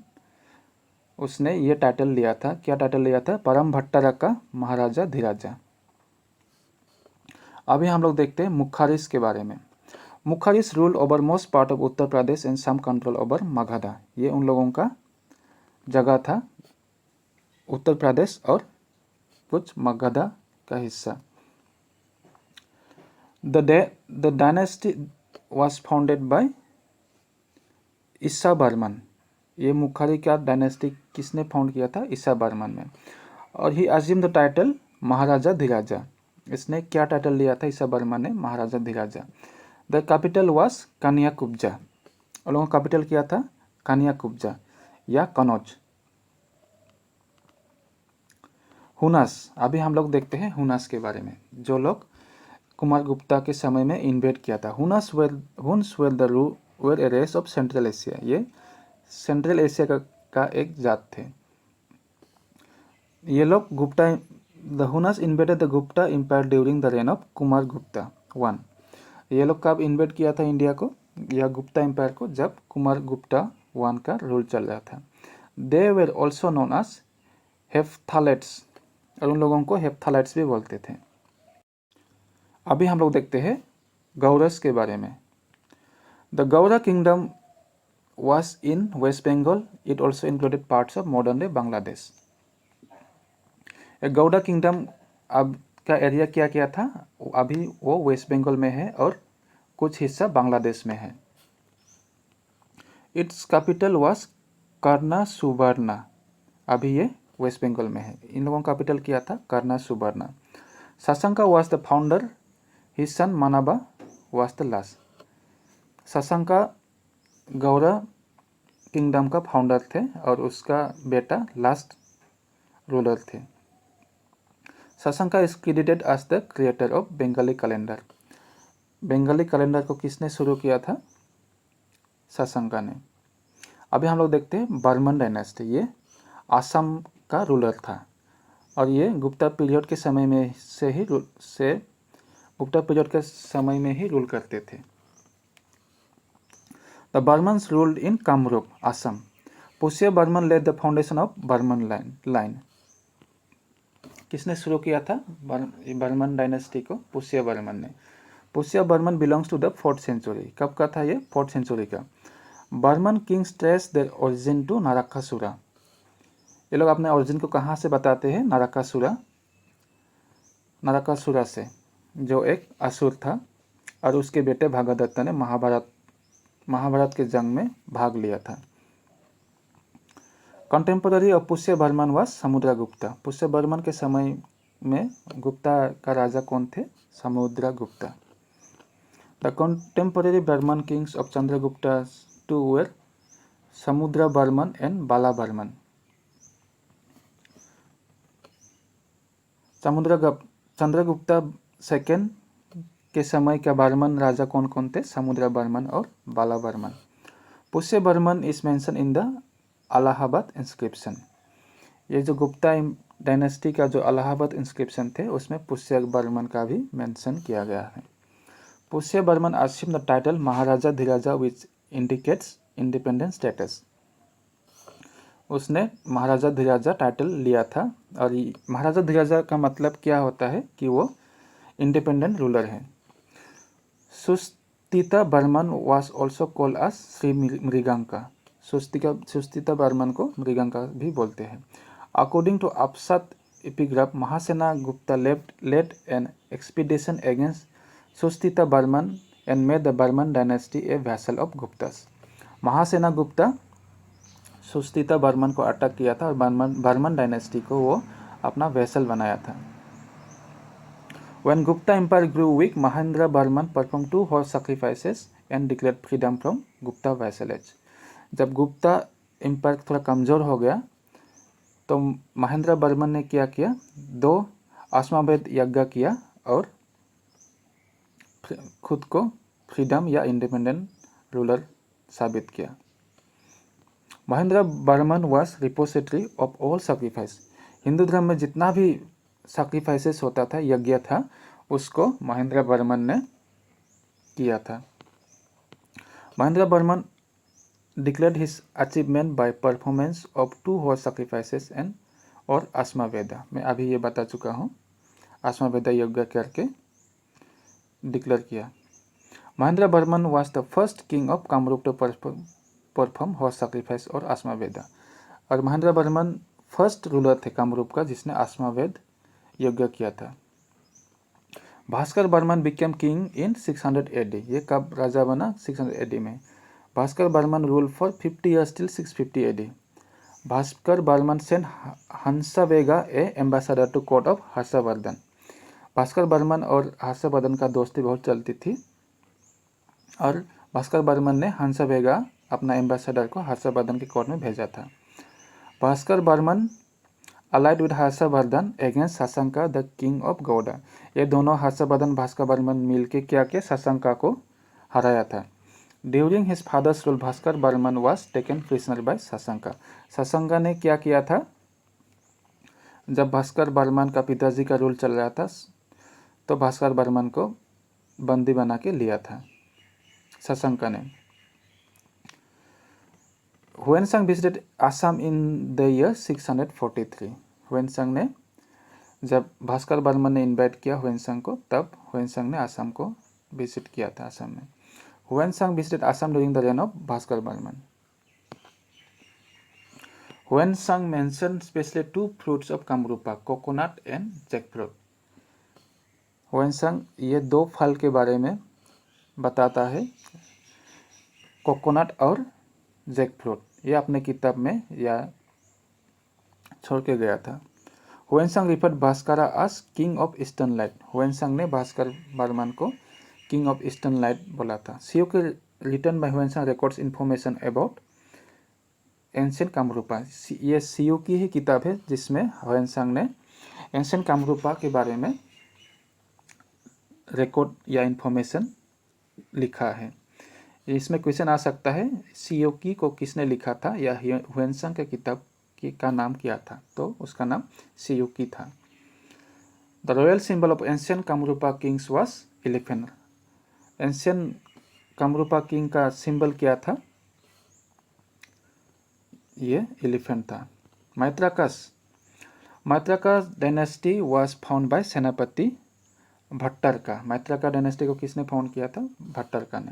उसने ये टाइटल लिया था। क्या टाइटल लिया था? परम भट्टारका महाराजा धीराजा। अभी हम लोग देखते हैं मुखारिस के बारे में। Maukharis rule over most part of Uttar Pradesh and some control over Magadha. ये उन लोगों का जगह था, उत्तर प्रदेश और कुछ मगधा का हिस्सा। The dynasty was founded by Isa Barman. ये मुखारी का डायनेस्टी किसने फाउंड किया था? ईसा बर्मन में। और he assume the title Maharaja Dhiraja. इसने क्या टाइटल लिया था ईसा बर्मन ने? Maharaja Dhiraja. The capital was Kanyakubja. उन लोगों का कैपिटल क्या था? कन्याकुब्जा या कनौज। हुनास। अभी हम लोग देखते हैं हुनास के बारे में, जो लोग कुमार गुप्ता के समय में इन्वेड किया था। Huns were a race of central Asia. ये सेंट्रल एशिया का एक जात थे। ये लोग Gupta the Huns invaded the Gupta empire during the reign of Kumar Gupta one. ये लोग कब इन्वेड किया था इंडिया को या गुप्ता एम्पायर को? जब कुमार गुप्ता वन का रूल चल रहा था। They were also known as Hephthalites, और उन लोगों को हेप्थालाइट्स भी बोलते थे। अभी हम लोग देखते हैं गौरस के बारे में। The Gaura kingdom was in West Bengal. It also included parts of modern day Bangladesh. Gowda kingdom अब का एरिया क्या क्या था? अभी वो वेस्ट बंगाल में है और कुछ हिस्सा बांग्लादेश में है। इट्स कैपिटल वाज कर्ना सुबर्णा। अभी ये वेस्ट बंगाल में है। इन लोगों का कैपिटल क्या था? Karna Suvarna. Shashanka was the founder, his son Manava was the last. Shashanka Gauda kingdom का फाउंडर थे और उसका बेटा लास्ट रूलर थे। Shashanka is credited as the creator of Bengali calendar. Bengali calendar को किसने शुरू किया था? शशंका ने। अभी हम लोग देखते हैं बर्मन डायनेस्टी। ये असम का रूलर था और ये गुप्ता पीरियड के समय में गुप्ता पीरियड के समय में ही रूल करते थे। The Varmans ruled in Kamarup, Assam. Pushya Varman led the foundation of Varman line. किसने शुरू किया था बर्मन डायनेस्टी को? पुष्य बर्मन ने। Pushya Barman belongs to the 4th century. कब का था ये? 4th सेंचुरी का। Barman kings trace their origin to Narakasura. ये लोग अपने ओरिजिन को कहाँ से बताते हैं? नरकासुरा। नरकासुरा से, जो एक असुर था और उसके बेटे भगदत्त ने महाभारत के जंग में भाग लिया था। Contemporary of Pushya Barman was Samudragupta. Pushya Barman के समय में गुप्ता का राजा कौन थे? Samudragupta. The contemporary Barman kings of Chandragupta two were Samudra Barman and Bala Barman. Chandragupta second के समय का बर्मन राजा कौन कौन थे? समुद्र बर्मन और Bala Barman. Pushya Barman is mention in the Allahabad inscription. ये जो गुप्ता डायनेस्टी का जो अलाहाबाद इंस्क्रिप्शन थे उसमें पुष्य बर्मन का भी मेंशन किया गया है। Pushya Barman assumed the title Maharaja Dhiraja which indicates independent status. उसने महाराजा धीराजा टाइटल लिया था। और महाराजा धीराजा का मतलब क्या होता है कि वो इंडिपेंडेंट रूलर है। Susthita Barman was also called as Shri Mriganka. Susthita Barman को मृगांका भी बोलते हैं। According to Aphsad epigraph, Mahasena Gupta led an expedition against Susthita Barman and made the Burman dynasty a vassal of Guptas। Mahasena Gupta Susthita Barman को अटैक किया था और बर्मन डायनेस्टी को वो अपना वेसल बनाया था। When Gupta Empire grew weak, Mahendra Burman performed 2 horse sacrifices and declared freedom from Gupta vassalage। जब गुप्ता एम्पायर थोड़ा कमज़ोर हो गया तो महेंद्र बर्मन ने क्या किया, 2 अश्वमेध यज्ञ किया और खुद को फ्रीडम या इंडिपेंडेंट रूलर साबित किया। Mahendra Varman was repository of all sacrifice. Hindu धर्म में जितना भी सैक्रिफाइसेस होता था, यज्ञ था, उसको महेंद्र बर्मन ने किया था। Mahendra Varman declared his achievement by performance of 2 horse sacrifices and और अश्वमेध। मैं अभी ये बता चुका हूँ, अश्वमेध यज्ञ करके डिक्लेयर किया। Mahendra Varman was the first king of Kamarup to perform horse sacrifice और अश्वमेध। और महेंद्र बर्मन फर्स्ट रूलर थे कामरूप का जिसने अश्वमेध यज्ञ किया था। Bhaskar Barman became king in 600 AD। ये कब राजा बना? 600 AD में। Bhaskar Barman rule for 50 years till 650 AD। Bhaskar Barman sent Hamsavega a ambassador to court of Harshavardhan. Bhaskar Barman और हर्षवर्धन का दोस्ती बहुत चलती थी और भास्कर बर्मन ने हंसवेगा अपना एम्बेसडर को हर्षवर्धन के कोर्ट में भेजा था। Bhaskar Barman allied with Harshavardhan against Shashanka the king of Gauda. ये दोनों हर्षवर्धन भास्कर बर्मन मिलके क्या किया, शशंका को हराया था। During his father's rule Bhaskar Barman was taken prisoner by Shashanka. Shashanka ने क्या किया था, जब भास्कर बर्मन का पिताजी का रूल चल रहा था तो भास्कर बर्मन को बंदी बना के लिया था शशंका ने। Hiuen Tsang visited Assam in the year 643। Hiuen Tsang ने, जब भास्कर बर्मन ने इनवाइट किया हुएनसांग को, तब हुएनसांग ने असम को विजिट किया था। असम में Hiuen Tsang visited Assam during the reign of Bhaskar Varman. Hiuen Tsang mention specially 2 fruits of Kamarupa, coconut and jackfruit. Hiuen Tsang ये 2 फल के बारे में बताता है, कोकोनट और जैकफ्रूट। ये अपने किताब में या छोड़ के गया था। Hiuen Tsang referred Bhaskara as king of eastern light. Hiuen Tsang ने भास्कर बर्मन को किंग ऑफ ईस्टर्न लाइट बोला था। सीओ के return by Hiuen Tsang records information about ancient Kamarupa. ये सीओ की ही किताब है जिसमें हुएनसांग ने एंशिएंट कामरूपा के बारे में रिकॉर्ड या इंफॉर्मेशन लिखा है। इसमें क्वेश्चन आ सकता है, सीओकी को किसने लिखा था या हुएनसांग के किताब का नाम क्या था, तो उसका नाम सीओकी था। The royal symbol of ancient Kamrupa Kings was elephant. Ancient Kamrupa king का सिंबल क्या था, ये एलिफेंट था। मैत्राकस डायनेस्टी वाज फाउंड बाय सेनापति भट्टरका। मैत्राका डायनेस्टी को किसने फाउंड किया था? भट्टरका ने।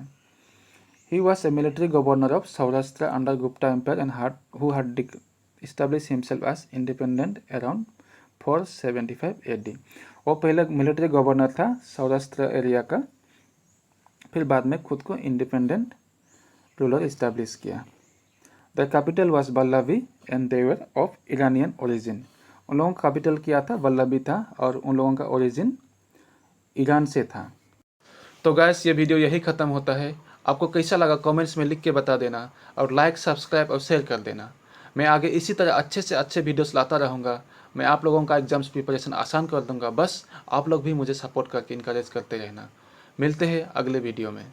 He was a military governor of Saurashtra under Gupta Empire and who had established himself as independent around 475 AD। वो पहले मिलिट्री गवर्नर था सौराष्ट्र एरिया का, फिर बाद में खुद को इंडिपेंडेंट रूलर इस्टेब्लिश किया। The capital was Vallabhi and they were of Iranian origin. उन लोगों का कैपिटल क्या था? वल्लभी था और उन लोगों का ओरिजिन ईरान से था। तो गाइस, ये वीडियो यही ख़त्म होता है। आपको कैसा लगा कमेंट्स में लिख के बता देना और लाइक, सब्सक्राइब और शेयर कर देना। मैं आगे इसी तरह अच्छे से अच्छे वीडियोस लाता रहूँगा। मैं आप लोगों का एग्जाम्स प्रिपरेशन आसान कर दूँगा। बस आप लोग भी मुझे सपोर्ट करके इनकरेज करते रहना। मिलते हैं अगले वीडियो में।